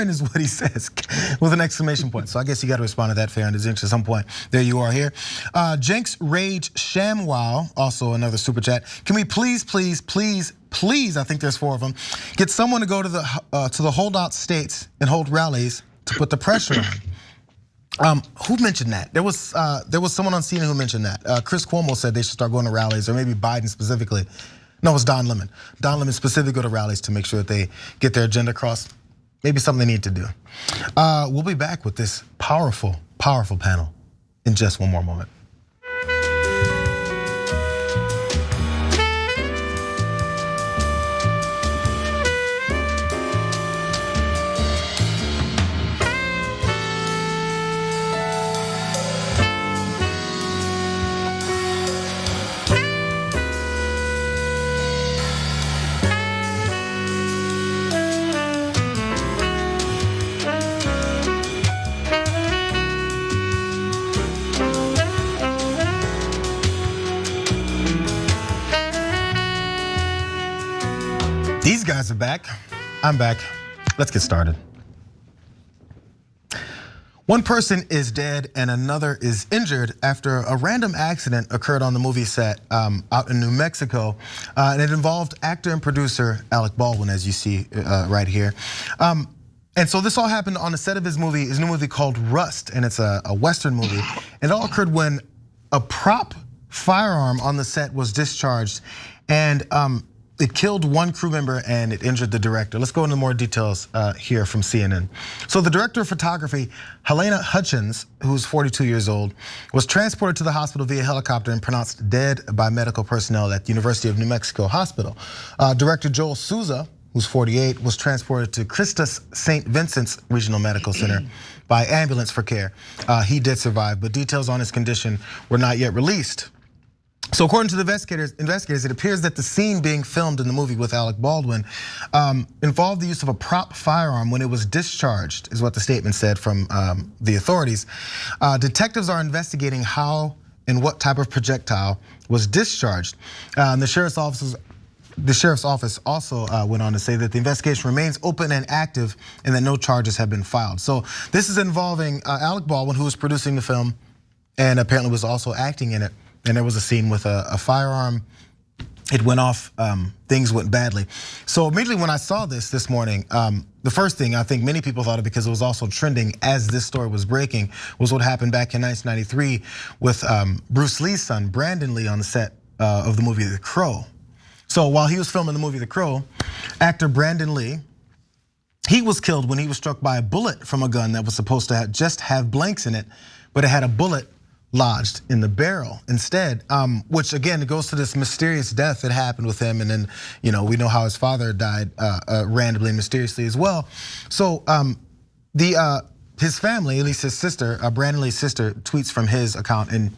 is what he says with an exclamation point. So I guess you got to respond to that, Farron. At some point. There you are here. Jenks Rage Shamwow, also another super chat. Can we please, I think there's 4 of them, get someone to go to the holdout states and hold rallies to put the pressure on? Who mentioned that? There was someone on CNN who mentioned that. Chris Cuomo said they should start going to rallies, or maybe Biden specifically. No, it was Don Lemon. Don Lemon specifically go to rallies to make sure that they get their agenda across. Maybe something they need to do. We'll be back with this powerful panel in just one more moment. These guys are back. I'm back. Let's get started. One person is dead and another is injured after a random accident occurred on the movie set out in New Mexico. And it involved actor and producer Alec Baldwin, as you see right here. And so this all happened on the set of his new movie called Rust, and it's a Western movie. And it all occurred when a prop firearm on the set was discharged, and it killed one crew member and it injured the director. Let's go into more details here from CNN. So the director of photography, Helena Hutchins, who's 42 years old, was transported to the hospital via helicopter and pronounced dead by medical personnel at the University of New Mexico Hospital. Director Joel Souza, who's 48, was transported to Christus St. Vincent's Regional Medical Center by ambulance for care. He did survive, but details on his condition were not yet released. So according to the investigators, it appears that the scene being filmed in the movie with Alec Baldwin involved the use of a prop firearm when it was discharged, is what the statement said from the authorities. Detectives are investigating how and what type of projectile was discharged. The sheriff's office also went on to say that the investigation remains open and active and that no charges have been filed. So this is involving Alec Baldwin, who was producing the film and apparently was also acting in it. And there was a scene with a firearm. It went off, things went badly. So immediately when I saw this morning, the first thing I think many people thought of, because it was also trending as this story was breaking, was what happened back in 1993 with Bruce Lee's son, Brandon Lee, on the set of the movie The Crow. So while he was filming the movie The Crow, actor Brandon Lee, he was killed when he was struck by a bullet from a gun that was supposed to just have blanks in it, but it had a bullet lodged in the barrel instead, which again, it goes to this mysterious death that happened with him. And then, we know how his father died randomly and mysteriously as well. So his family, at least his sister, Brandon Lee's sister, tweets from his account, and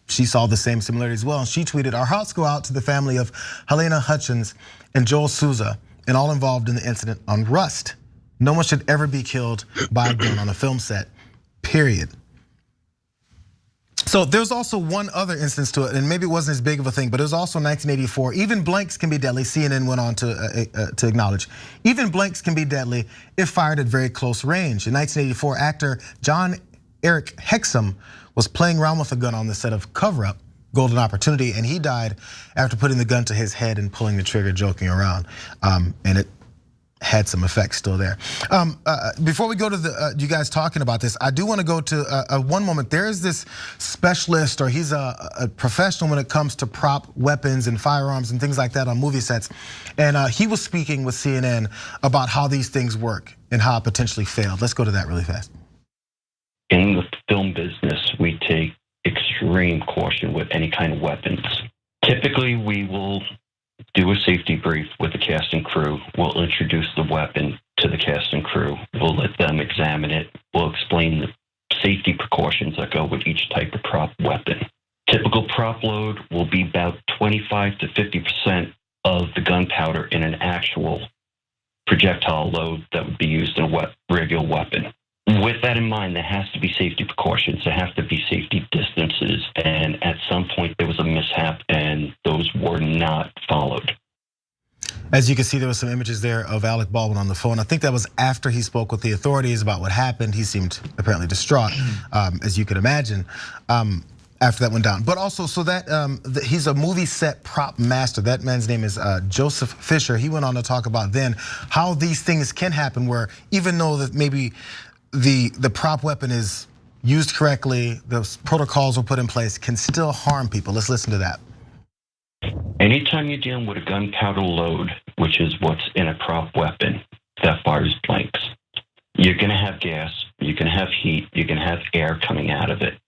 she saw the same similarity as well. And she tweeted, "Our hearts go out to the family of Helena Hutchins and Joel Souza and all involved in the incident on Rust. No one should ever be killed by a gun on a film set, period." So there's also one other instance to it, and maybe it wasn't as big of a thing, but it was also 1984. Even blanks can be deadly, CNN went on to acknowledge. Even blanks can be deadly if fired at very close range. In 1984, actor John Eric Hexum was playing around with a gun on the set of Cover Up, Golden Opportunity, and he died after putting the gun to his head and pulling the trigger, joking around. And it had some effects still there. Before we go to you guys talking about this, I do want to go to one moment. There is this specialist, or he's a professional when it comes to prop weapons and firearms and things like that on movie sets. And he was speaking with CNN about how these things work and how it potentially failed. Let's go to that really fast. extreme caution with any kind of weapons. Typically, we will do a safety brief with the cast and crew. We'll introduce the weapon to the cast and crew. We'll let them examine it. We'll explain the safety precautions that go with each type of prop weapon. Typical prop load will be about 25 to 50% of the gunpowder in an actual projectile load that would be used in a regular weapon. With that in mind, there has to be safety precautions. There have to be safety distances. And at some point, there was a mishap, and those were not followed. As you can see, there was some images there of Alec Baldwin on the phone. I think that was after he spoke with the authorities about what happened. He seemed apparently distraught, as you could imagine, after that went down. But also, so that he's a movie set prop master. That man's name is Joseph Fisher. He went on to talk about then how these things can happen, where even though that maybe the prop weapon is used correctly, those protocols were put in place, can still harm people. Let's listen to that. Anytime you're dealing with a gunpowder load, which is what's in a prop weapon that fires blanks, you're going to have gas, you're going to have heat, you're going to have air coming out of it.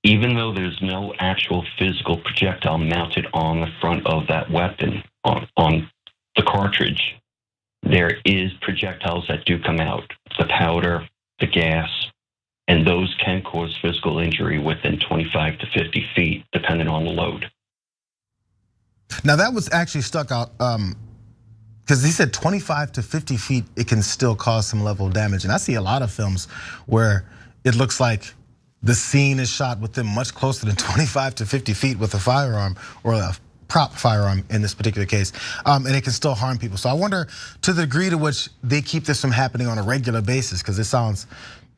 Even though there's no actual physical projectile mounted on the front of that weapon, on the cartridge, there is projectiles that do come out, the powder, the gas, and those can cause physical injury within 25 to 50 feet, depending on the load. Now that was actually stuck out, because he said 25 to 50 feet, it can still cause some level of damage. And I see a lot of films where it looks like the scene is shot with them much closer than 25 to 50 feet with a firearm, or a prop firearm in this particular case, and it can still harm people. So I wonder to the degree to which they keep this from happening on a regular basis, because it sounds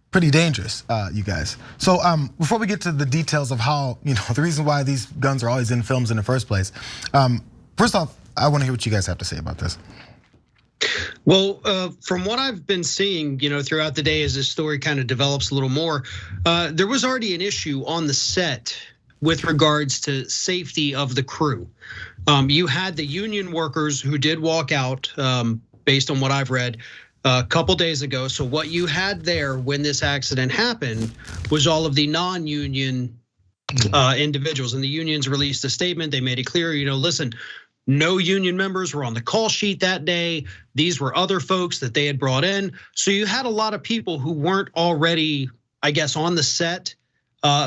pretty dangerous, you guys. So before we get to the details of how, the reason why these guns are always in films in the first place, first off, I want to hear what you guys have to say about this. Well, from what I've been seeing, throughout the day as this story kind of develops a little more, there was already an issue on the set with regards to safety of the crew. You had the union workers who did walk out, based on what I've read, a couple days ago. So what you had there when this accident happened was all of the non-union individuals, and the unions released a statement. They made it clear, listen, no union members were on the call sheet that day. These were other folks that they had brought in. So you had a lot of people who weren't already, I guess, on the set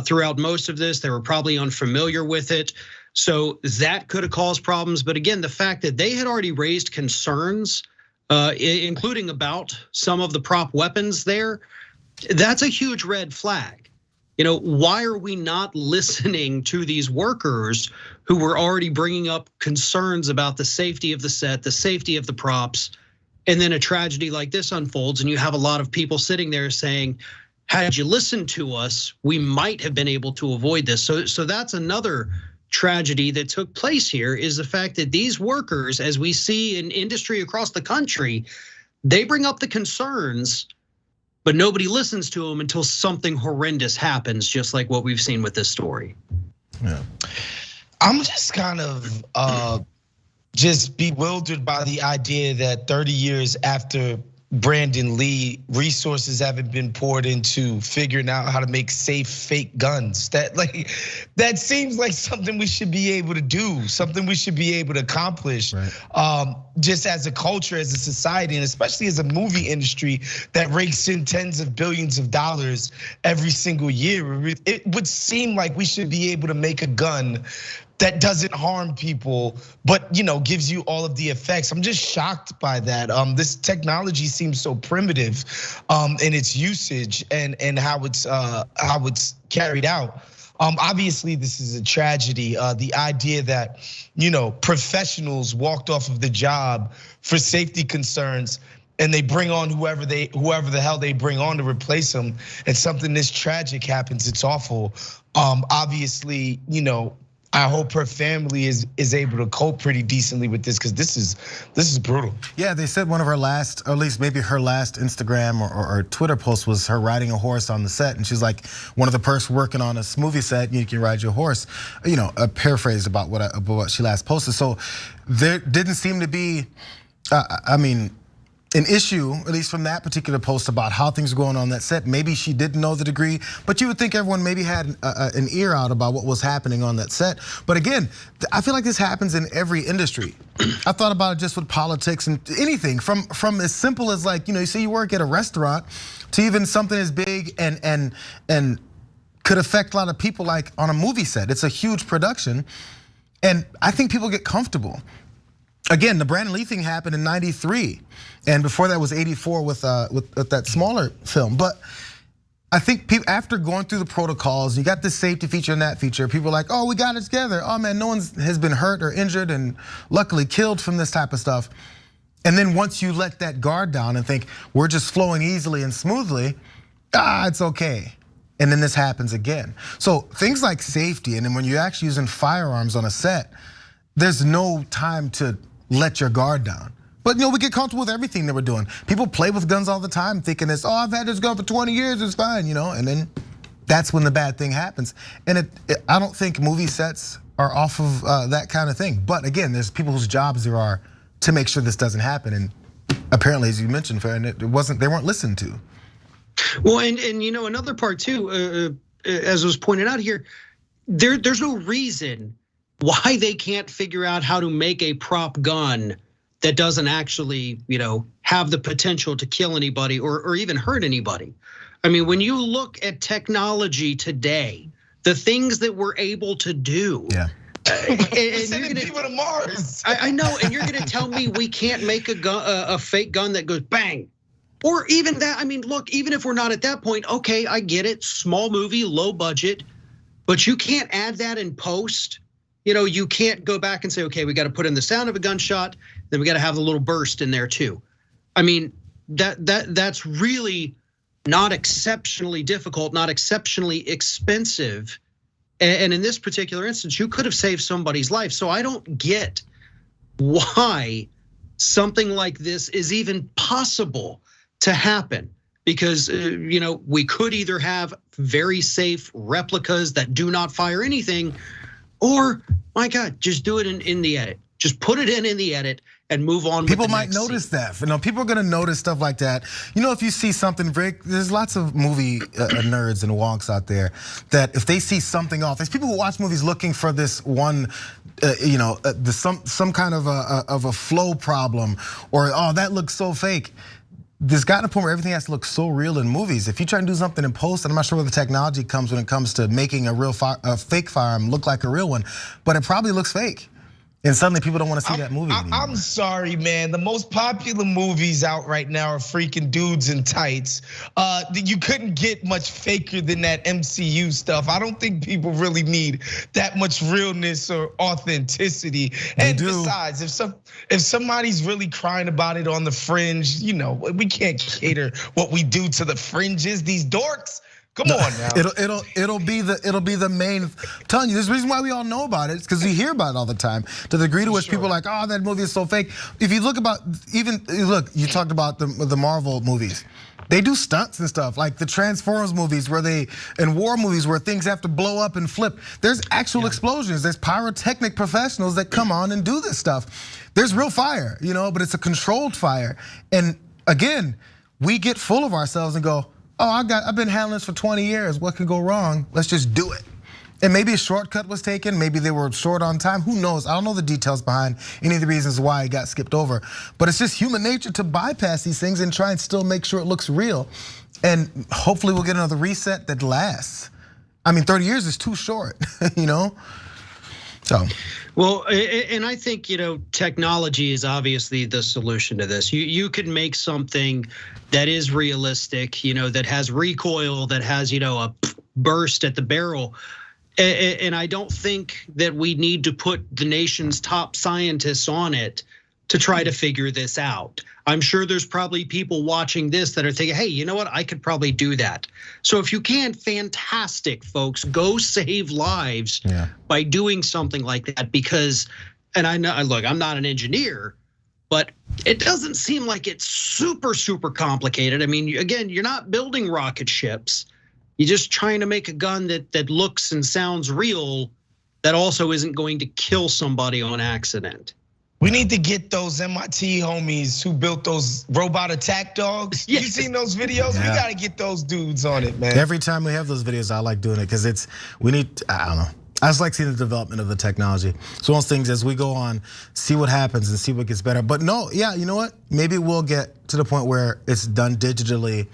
throughout most of this. They were probably unfamiliar with it. So that could have caused problems. But again, the fact that they had already raised concerns, including about some of the prop weapons there, that's a huge red flag. Why are we not listening to these workers who were already bringing up concerns about the safety of the set, the safety of the props, and then a tragedy like this unfolds, and you have a lot of people sitting there saying, had you listened to us, we might have been able to avoid this. So that's another tragedy that took place here, is the fact that these workers, as we see in industry across the country, they bring up the concerns, but nobody listens to them until something horrendous happens, just like what we've seen with this story. Yeah. I'm just kind of just bewildered by the idea that 30 years after Brandon Lee, resources haven't been poured into figuring out how to make safe fake guns. That seems like something we should be able to do, something we should be able to accomplish, right. Just as a culture, as a society, and especially as a movie industry that rakes in tens of billions of dollars every single year. It would seem like we should be able to make a gun that doesn't harm people, but gives you all of the effects. I'm just shocked by that. This technology seems so primitive in its usage and how it's carried out. Obviously, this is a tragedy. The idea that professionals walked off of the job for safety concerns, and they bring on whoever the hell they bring on to replace them, and something this tragic happens. It's awful. Obviously, I hope her family is able to cope pretty decently with this, because this is brutal. Yeah, they said one of her last, or at least maybe her last Instagram or Twitter post was her riding a horse on the set, and she's like, one of the perks working on a movie set, you can ride your horse. A paraphrase about what she last posted. So there didn't seem to be, issue, at least from that particular post, about how things were going on that set. Maybe she didn't know the degree, but you would think everyone maybe had an ear out about what was happening on that set. But again, I feel like this happens in every industry. I thought about it just with politics and anything from as simple as like, you say you work at a restaurant to even something as big and could affect a lot of people, like on a movie set. It's a huge production. And I think people get comfortable. Again, the Brandon Lee thing happened in '93, and before that was '84 with that smaller film. But I think people, after going through the protocols, you got this safety feature and that feature, people are like, oh, we got it together. Oh man, no one has been hurt or injured and luckily killed from this type of stuff. And then once you let that guard down and think we're just flowing easily and smoothly, it's okay. And then this happens again. So things like safety, and then when you're actually using firearms on a set, there's no time to let your guard down. But we get comfortable with everything that we're doing. People play with guns all the time thinking this, I've had this gun for 20 years, it's fine, and then that's when the bad thing happens. And I don't think movie sets are off of that kind of thing. But again, there's people whose jobs there are to make sure this doesn't happen. And apparently, as you mentioned, Farron, they weren't listened to. Well, and another part too, as was pointed out here, there's no reason why they can't figure out how to make a prop gun that doesn't actually, have the potential to kill anybody or even hurt anybody. I mean, when you look at technology today, the things that we're able to do. Yeah. And sending people to Mars. I know, and you're gonna tell me we can't make a fake gun that goes bang. Or even that, I mean, look, even if we're not at that point, okay, I get it, small movie, low budget, but you can't add that in post. You can't go back and say, okay, we got to put in the sound of a gunshot, then we got to have a little burst in there too. I mean, that's really not exceptionally difficult, not exceptionally expensive. And in this particular instance, you could have saved somebody's life. So I don't get why something like this is even possible to happen. Because we could either have very safe replicas that do not fire anything, or my God, just do it in the edit. Just put it in the edit and move on. People might notice that. People are gonna notice stuff like that. If you see something, there's lots of movie nerds and wonks out there that if they see something off, there's people who watch movies looking for this one, some kind of a flow problem, or that looks so fake. There's gotten a point where everything has to look so real in movies. If you try and do something in post, and I'm not sure where the technology comes when it comes to making a fake firearm look like a real one, but it probably looks fake. And suddenly people don't want to see that movie anymore. I'm sorry, man. The most popular movies out right now are freaking dudes in tights. You couldn't get much faker than that MCU stuff. I don't think people really need that much realness or authenticity. And besides, if somebody's really crying about it on the fringe, we can't cater what we do to the fringes. These dorks. Come on now. It'll be the main. I'm telling you, there's a reason why we all know about it. It's because we hear about it all the time. To the degree to which people are like, that movie is so fake. If you look you talked about the Marvel movies. They do stunts and stuff, like the Transformers movies and war movies where things have to blow up and flip. There's actual explosions. There's pyrotechnic professionals that come on and do this stuff. There's real fire, but it's a controlled fire. And again, we get full of ourselves and go, I've been handling this for 20 years. What could go wrong? Let's just do it. And maybe a shortcut was taken. Maybe they were short on time. Who knows? I don't know the details behind any of the reasons why it got skipped over. But it's just human nature to bypass these things and try and still make sure it looks real. And hopefully we'll get another reset that lasts. I mean, 30 years is too short, So. Well, and I think, technology is obviously the solution to this. You could make something that is realistic, that has recoil, that has, a burst at the barrel. And I don't think that we need to put the nation's top scientists on it to try to figure this out. I'm sure there's probably people watching this that are thinking, hey, you know what? I could probably do that. So if you can, fantastic, folks, go save lives by doing something like that. Because, and I know, look, I'm not an engineer, but it doesn't seem like it's super, super complicated. I mean, again, you're not building rocket ships. You're just trying to make a gun that looks and sounds real, that also isn't going to kill somebody on accident. We need to get those MIT homies who built those robot attack dogs. Yes. You seen those videos? Yeah. We gotta get those dudes on it, man. Every time we have those videos, I like doing it because I don't know. I just like seeing the development of the technology. So one of those things as we go on, see what happens and see what gets better. But no, yeah, you know what? Maybe we'll get to the point where it's done digitally,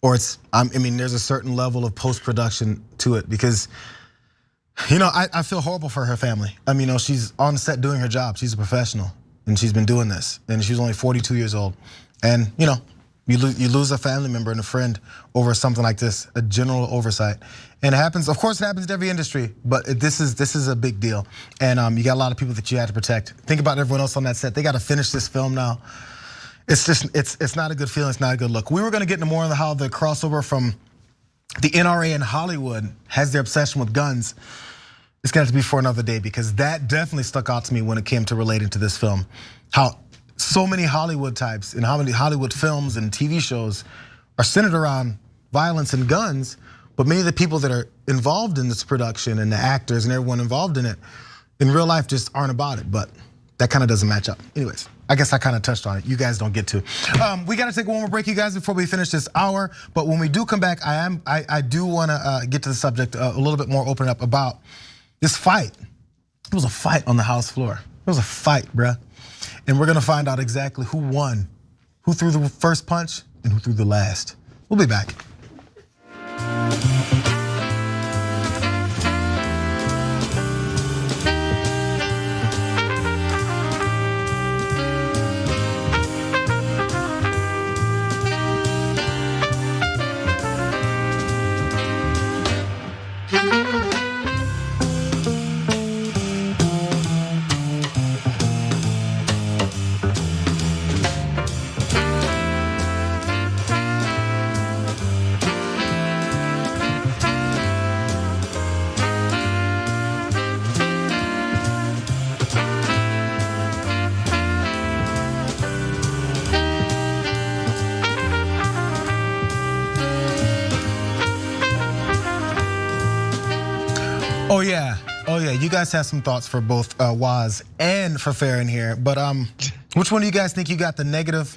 or there's a certain level of post-production to it because, I feel horrible for her family. She's on set doing her job. She's a professional and she's been doing this and she's only 42 years old. And you lose a family member and a friend over something like this, a general oversight. And it happens, of course it happens to every industry, but this is a big deal. And you got a lot of people that you had to protect. Think about everyone else on that set. They got to finish this film now. It's just, it's not a good feeling, it's not a good look. We were gonna get into more on how the crossover from the NRA and Hollywood has their obsession with guns. It's gonna have to be for another day because that definitely stuck out to me when it came to relating to this film. How so many Hollywood types and how many Hollywood films and TV shows are centered around violence and guns, but many of the people that are involved in this production and the actors and everyone involved in it in real life just aren't about it, but that kind of doesn't match up. Anyways, I guess I kind of touched on it. You guys don't get to. We got to take one more break, you guys, before we finish this hour. But when we do come back, I do want to get to the subject a little bit more, open up about this fight. It was a fight on the House floor. It was a fight, bruh. And we're gonna find out exactly who won, who threw the first punch and who threw the last. We'll be back. Oh yeah, you guys have some thoughts for both Waz and for Farron here, but which one do you guys think you got the negative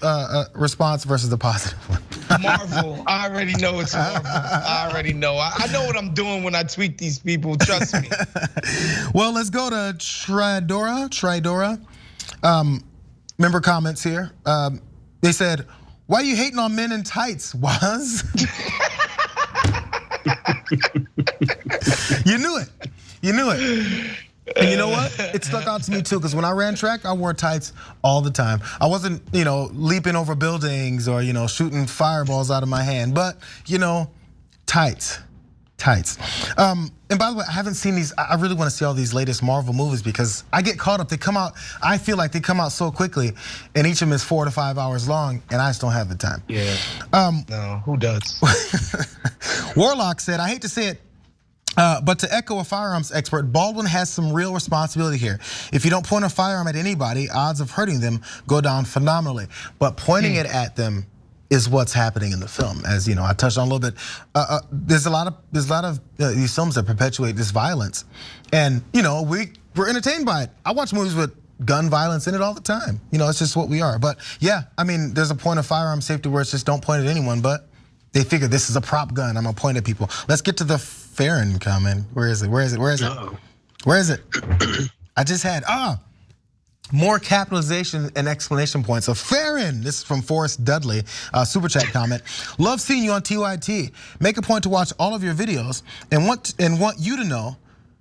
response versus the positive one? Marvel, I already know it's Marvel. I already know. I know what I'm doing when I tweet these people, trust me. Well, let's go to Tridora. Member comments here. They said, why are you hating on men in tights, Waz? You knew it. You knew it. And you know what? It stuck out to me too, because when I ran track, I wore tights all the time. I wasn't, leaping over buildings or, shooting fireballs out of my hand, but, tights. And by the way, I haven't seen these. I really want to see all these latest Marvel movies because I get caught up. They come out, I feel like they come out so quickly, and each of them is 4 to 5 hours long, and I just don't have the time. Yeah. No, who does? Warlock said, I hate to say it, but to echo a firearms expert, Baldwin has some real responsibility here. If you don't point a firearm at anybody, odds of hurting them go down phenomenally. But pointing it at them is what's happening in the film. As I touched on a little bit. There's a lot of these films that perpetuate this violence, and we're entertained by it. I watch movies with gun violence in it all the time. It's just what we are. But yeah, there's a point of firearm safety where it's just don't point at anyone, but they figure this is a prop gun, I'm gonna point at people. Let's get to the Farron comment. Where is it? Where is it? I just had, more capitalization and explanation points. So Farron, this is from Forrest Dudley, super chat comment. Love seeing you on TYT. Make a point to watch all of your videos and want you to know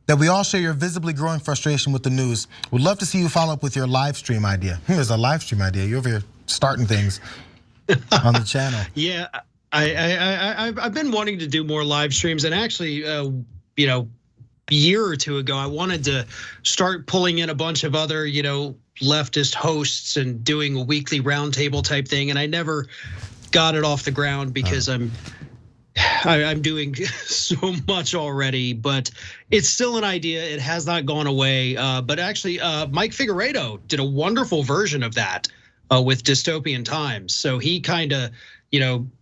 that we all share your visibly growing frustration with the news. Would love to see you follow up with your live stream idea. There's a live stream idea. You're over here starting things on the channel. Yeah, I've been wanting to do more live streams, and actually, a year or two ago, I wanted to start pulling in a bunch of other, leftist hosts and doing a weekly roundtable type thing, and I never got it off the ground because I'm doing so much already. But it's still an idea. It has not gone away. But actually, Mike Figueredo did a wonderful version of that with Dystopian Times. So he kind of,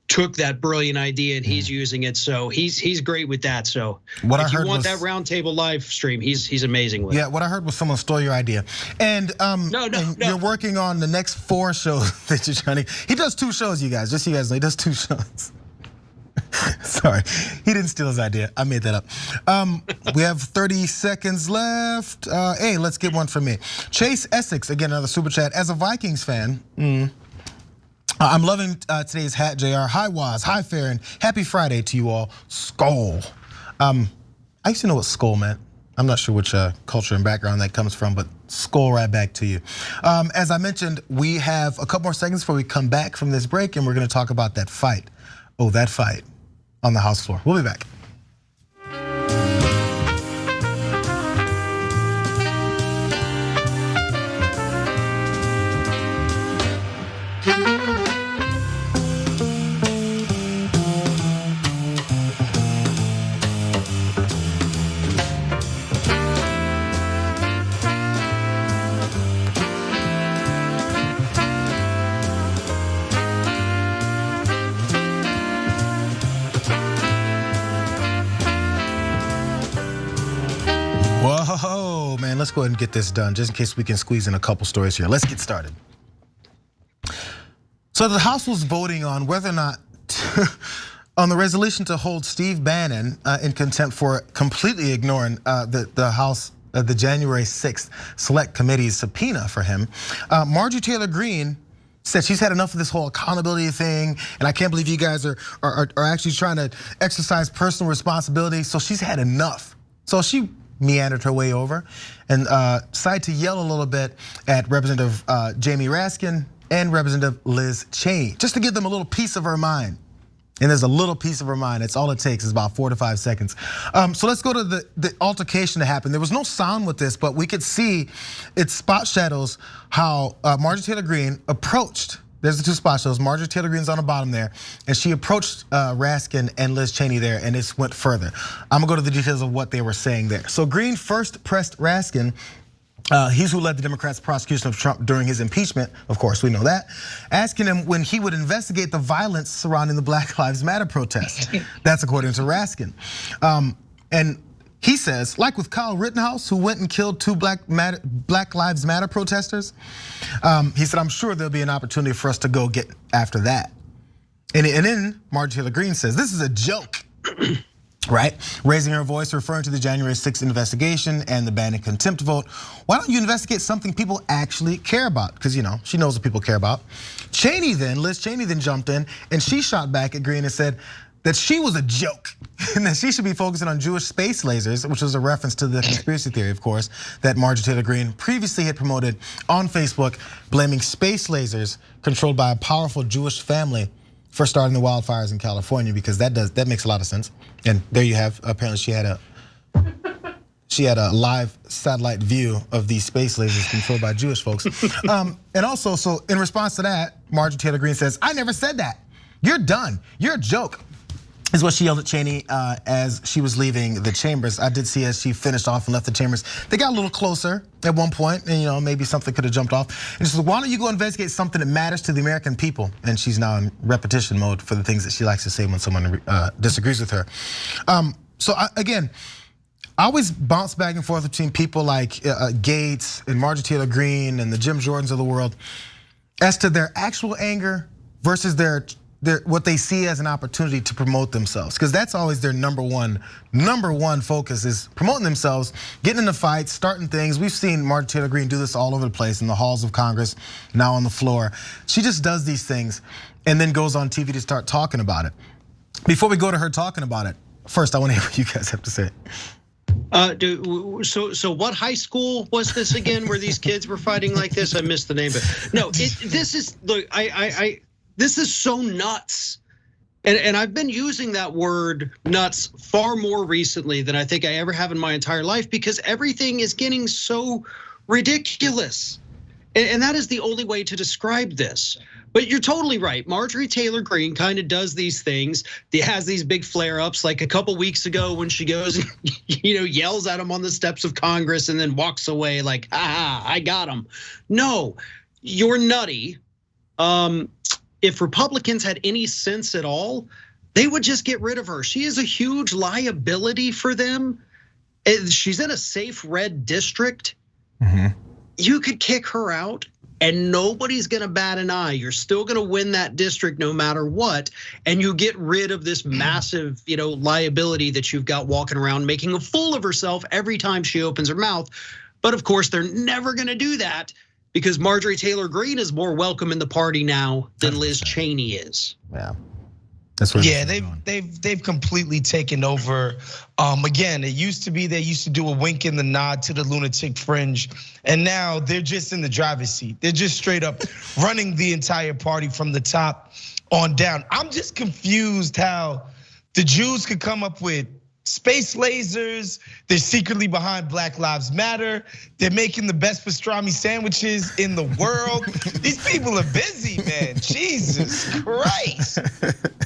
took that brilliant idea and he's using it. So he's great with that. So what if you want that roundtable live stream, he's amazing with it. Yeah, what I heard was someone stole your idea. And no. You're working on the next 4 shows that you're trying to. He does 2 shows, you guys. Just so you guys know, he does 2 shows. Sorry, he didn't steal his idea. I made that up. We have 30 seconds left. Hey, let's get one from me. Chase Essex, again, another super chat. As a Vikings fan, I'm loving today's hat, JR. Hi, Waz. Hi, Farron. Happy Friday to you all. Skull. I used to know what skull meant. I'm not sure which culture and background that comes from, but skull right back to you. As I mentioned, we have a couple more seconds before we come back from this break, and we're going to talk about that fight. Oh, that fight on the House floor. We'll be back. Whoa, man, let's go ahead and get this done just in case we can squeeze in a couple stories here. Let's get started. So the House was voting on whether or not on the resolution to hold Steve Bannon in contempt for completely ignoring the House, the January 6th Select Committee's subpoena for him. Marjorie Taylor Greene said she's had enough of this whole accountability thing, and I can't believe you guys are actually trying to exercise personal responsibility. So she's had enough. So she meandered her way over and decided to yell a little bit at Representative Jamie Raskin and Representative Liz Cheney, just to give them a little piece of her mind. And there's a little piece of her mind. That's all it takes, is about 4 to 5 seconds. So let's go to the altercation that happened. There was no sound with this, but we could see it spot shadows how Marjorie Taylor Greene approached. There's the 2 spot shows. Marjorie Taylor Greene's on the bottom there, and she approached Raskin and Liz Cheney there, and it went further. I'm gonna go to the details of what they were saying there. So Greene first pressed Raskin. He's who led the Democrats' prosecution of Trump during his impeachment, of course, we know that, asking him when he would investigate the violence surrounding the Black Lives Matter protests. That's according to Raskin. And he says, like with Kyle Rittenhouse, who went and killed 2 Black Lives Matter protesters, he said, I'm sure there'll be an opportunity for us to go get after that. And then Marjorie Taylor Greene says, this is a joke, right? Raising her voice, referring to the January 6th investigation and the Bannon contempt vote. Why don't you investigate something people actually care about? Because she knows what people care about. Liz Cheney then jumped in and she shot back at Greene and said that she was a joke and that she should be focusing on Jewish space lasers, which was a reference to the conspiracy theory, of course, that Marjorie Taylor Greene previously had promoted on Facebook, blaming space lasers controlled by a powerful Jewish family for starting the wildfires in California, because that makes a lot of sense. And there you have, apparently she had a live satellite view of these space lasers controlled by Jewish folks. And also, so in response to that, Marjorie Taylor Greene says, I never said that. You're done, you're a joke, is what she yelled at Cheney as she was leaving the chambers. I did see as she finished off and left the chambers, they got a little closer at one point, and maybe something could have jumped off. And she said, why don't you go investigate something that matters to the American people? And she's now in repetition mode for the things that she likes to say when someone disagrees with her. So again, I always bounce back and forth between people like Gates and Marjorie Taylor Greene and the Jim Jordans of the world as to their actual anger versus what they see as an opportunity to promote themselves, because that's always their number one focus, is promoting themselves, getting into fights, starting things. We've seen Marjorie Taylor Greene do this all over the place in the halls of Congress, now on the floor. She just does these things and then goes on TV to start talking about it. Before we go to her talking about it, first I want to hear what you guys have to say. So what high school was this again, where these kids were fighting like this? I missed the name, but no, this is, look, this is so nuts. And I've been using that word nuts far more recently than I think I ever have in my entire life, because everything is getting so ridiculous. And that is the only way to describe this. But you're totally right. Marjorie Taylor Greene kind of does these things. Has these big flare-ups, like a couple weeks ago when she goes and yells at him on the steps of Congress and then walks away like, I got him. No, you're nutty. if Republicans had any sense at all, they would just get rid of her. She is a huge liability for them. She's in a safe red district. You could kick her out and nobody's gonna bat an eye. You're still gonna win that district no matter what. And you get rid of this massive, liability that you've got walking around making a fool of herself every time she opens her mouth. But of course, they're never gonna do that because Marjorie Taylor Greene is more welcome in the party now than Liz Cheney is. Yeah. Yeah, they've completely taken over. Again, it used to be they used to do a wink and the nod to the lunatic fringe, and now they're just in the driver's seat. They're just straight up running the entire party from the top on down. I'm just confused how the Jews could come up with space lasers. They're secretly behind Black Lives Matter. They're making the best pastrami sandwiches in the world. These people are busy, man. Jesus Christ.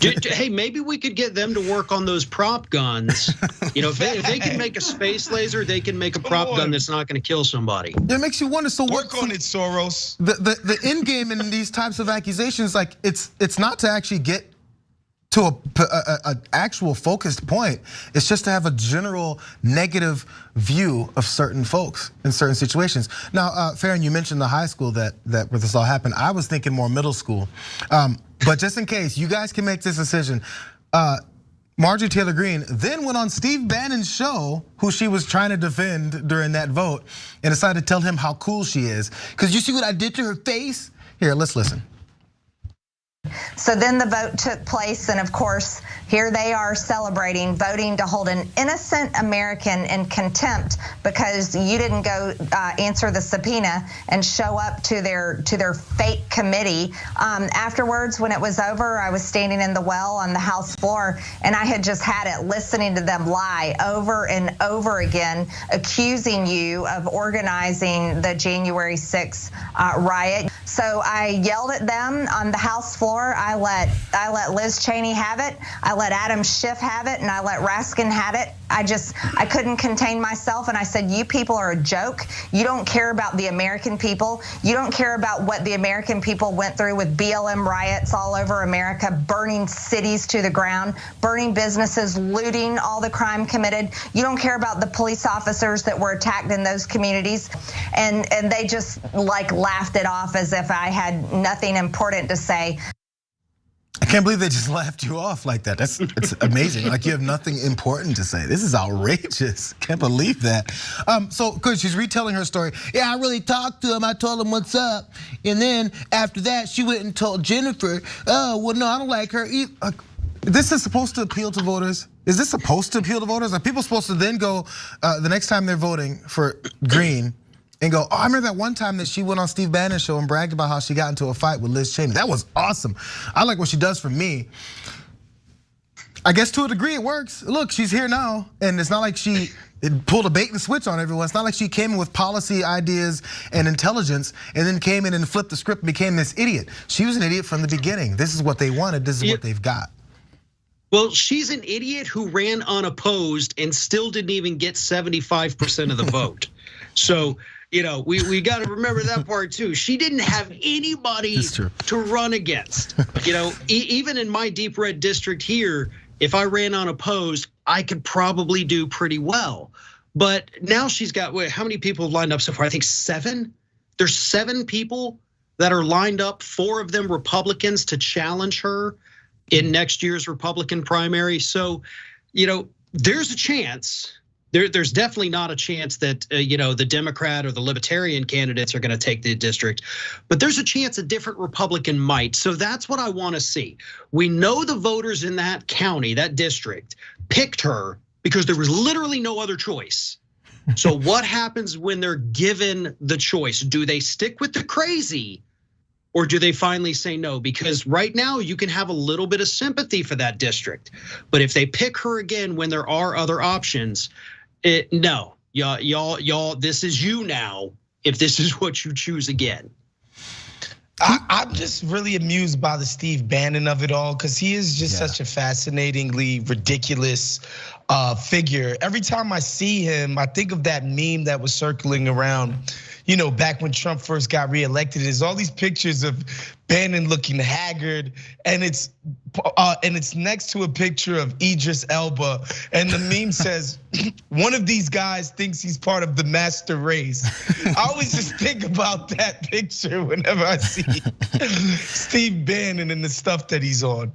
Hey, maybe we could get them to work on those prop guns. If they can make a space laser, they can make a prop gun that's not going to kill somebody. It makes you wonder. So work on it, Soros. The end game in these types of accusations, like it's not to actually get to a actual focused point. It's just to have a general negative view of certain folks in certain situations. Now, Farron, you mentioned the high school that where this all happened. I was thinking more middle school, but just in case you guys can make this decision. Marjorie Taylor Greene then went on Steve Bannon's show, who she was trying to defend during that vote, and decided to tell him how cool she is. Because you see what I did to her face? Here, let's listen. So then the vote took place, and of course, here they are celebrating, voting to hold an innocent American in contempt because you didn't go answer the subpoena and show up to their fake committee. Afterwards, when it was over, I was standing in the well on the House floor, and I had just had it listening to them lie over and over again, accusing you of organizing the January 6th riot. So I yelled at them on the House floor. I let Liz Cheney have it. I let Adam Schiff have it, and I let Raskin have it. I couldn't contain myself, and I said, you people are a joke. You don't care about the American people. You don't care about what the American people went through with BLM riots all over America, burning cities to the ground, burning businesses, looting, all the crime committed. You don't care about the police officers that were attacked in those communities. And they just laughed it off as if I had nothing important to say. I can't believe they just laughed you off like that. It's amazing. Like you have nothing important to say. This is outrageous. Can't believe that. So good, she's retelling her story. Yeah, I really talked to him. I told him what's up. And then after that, she went and told Jennifer, oh, well, no, I don't like her. This is supposed to appeal to voters? Is this supposed to appeal to voters? Are people supposed to then go the next time they're voting for Greene and go, oh, I remember that one time that she went on Steve Bannon's show and bragged about how she got into a fight with Liz Cheney. That was awesome. I like what she does for me. I guess to a degree it works. Look, she's here now, and it's not like she pulled a bait and switch on everyone. It's not like she came in with policy ideas and intelligence and then came in and flipped the script and became this idiot. She was an idiot from the beginning. This is what they wanted. This is what they've got. Well, she's an idiot who ran unopposed and still didn't even get 75% of the vote. So, we got to remember that part too. She didn't have anybody to run against. Even in my deep red district here, if I ran unopposed, I could probably do pretty well. But now she's got, how many people have lined up so far? I think 7. There's 7 people that are lined up, 4 of them Republicans to challenge her in next year's Republican primary. So, there's a chance. There's definitely not a chance that the Democrat or the Libertarian candidates are going to take the district, but there's a chance a different Republican might. So that's what I want to see. We know the voters in that county, that district, picked her because there was literally no other choice. So what happens when they're given the choice? Do they stick with the crazy? Or do they finally say no? Because right now you can have a little bit of sympathy for that district, but if they pick her again when there are other options, no, y'all, this is you now. If this is what you choose again. I'm just really amused by the Steve Bannon of it all, because he is just such a fascinatingly ridiculous figure. Every time I see him, I think of that meme that was circling around, back when Trump first got reelected, is all these pictures of Bannon looking haggard, and it's next to a picture of Idris Elba, and the meme says, one of these guys thinks he's part of the master race. I always just think about that picture whenever I see Steve Bannon and the stuff that he's on.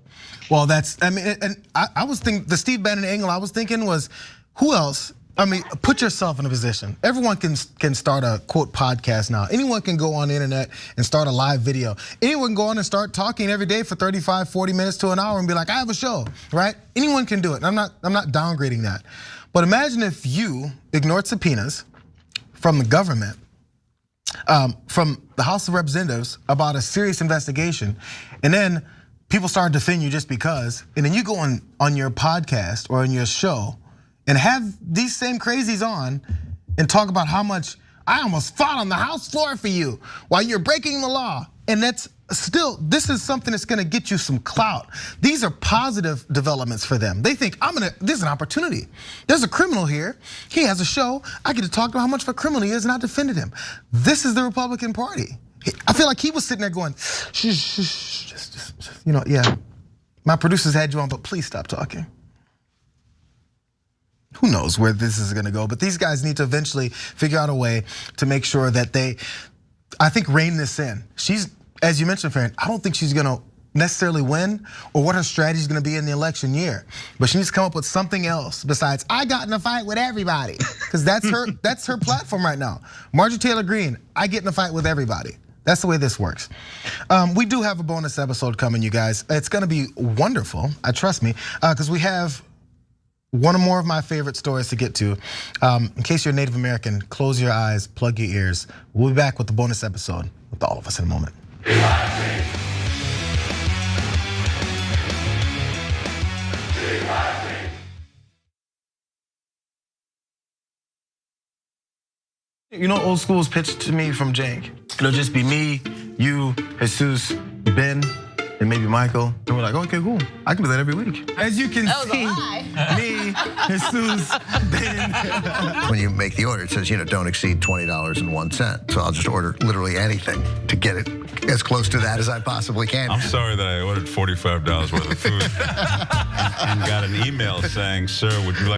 Well, and I was thinking, the Steve Bannon angle I was thinking was, who else? I mean, put yourself in a position. Everyone can start a quote podcast now. Anyone can go on the internet and start a live video. Anyone can go on and start talking every day for 35, 40 minutes to an hour and be like, I have a show, right? Anyone can do it. I'm not downgrading that. But imagine if you ignored subpoenas from the government, from the House of Representatives about a serious investigation, and then people start defending you just because, and then you go on your podcast or on your show and have these same crazies on and talk about how much I almost fought on the House floor for you while you're breaking the law. And that's still, this is something that's gonna get you some clout. These are positive developments for them. They think, this is an opportunity. There's a criminal here, he has a show, I get to talk about how much of a criminal he is and I defended him. This is the Republican Party. I feel like he was sitting there going, just, yeah. My producers had you on, but please stop talking. Who knows where this is gonna go, but these guys need to eventually figure out a way to make sure that they, I think, rein this in. She's, as you mentioned, Farron, I don't think she's gonna necessarily win or what her strategy is gonna be in the election year. But she needs to come up with something else besides, I got in a fight with everybody. Because that's her platform right now. Marjorie Taylor Greene, I get in a fight with everybody. That's the way this works. We do have a bonus episode coming, you guys. It's gonna be wonderful, trust me, because we have one or more of my favorite stories to get to. In case you're a Native American, close your eyes, plug your ears. We'll be back with the bonus episode with all of us in a moment. Old school's pitched to me from Jank. It'll just be me, you, Jesus, Ben, and maybe Michael. And we're like, okay, cool. I can do that every week. As you can see, me, Jesus, Ben. When you make the order, it says, don't exceed $20.01. So I'll just order literally anything to get it as close to that as I possibly can. I'm sorry that I ordered $45 worth of food and got an email saying, sir, would you like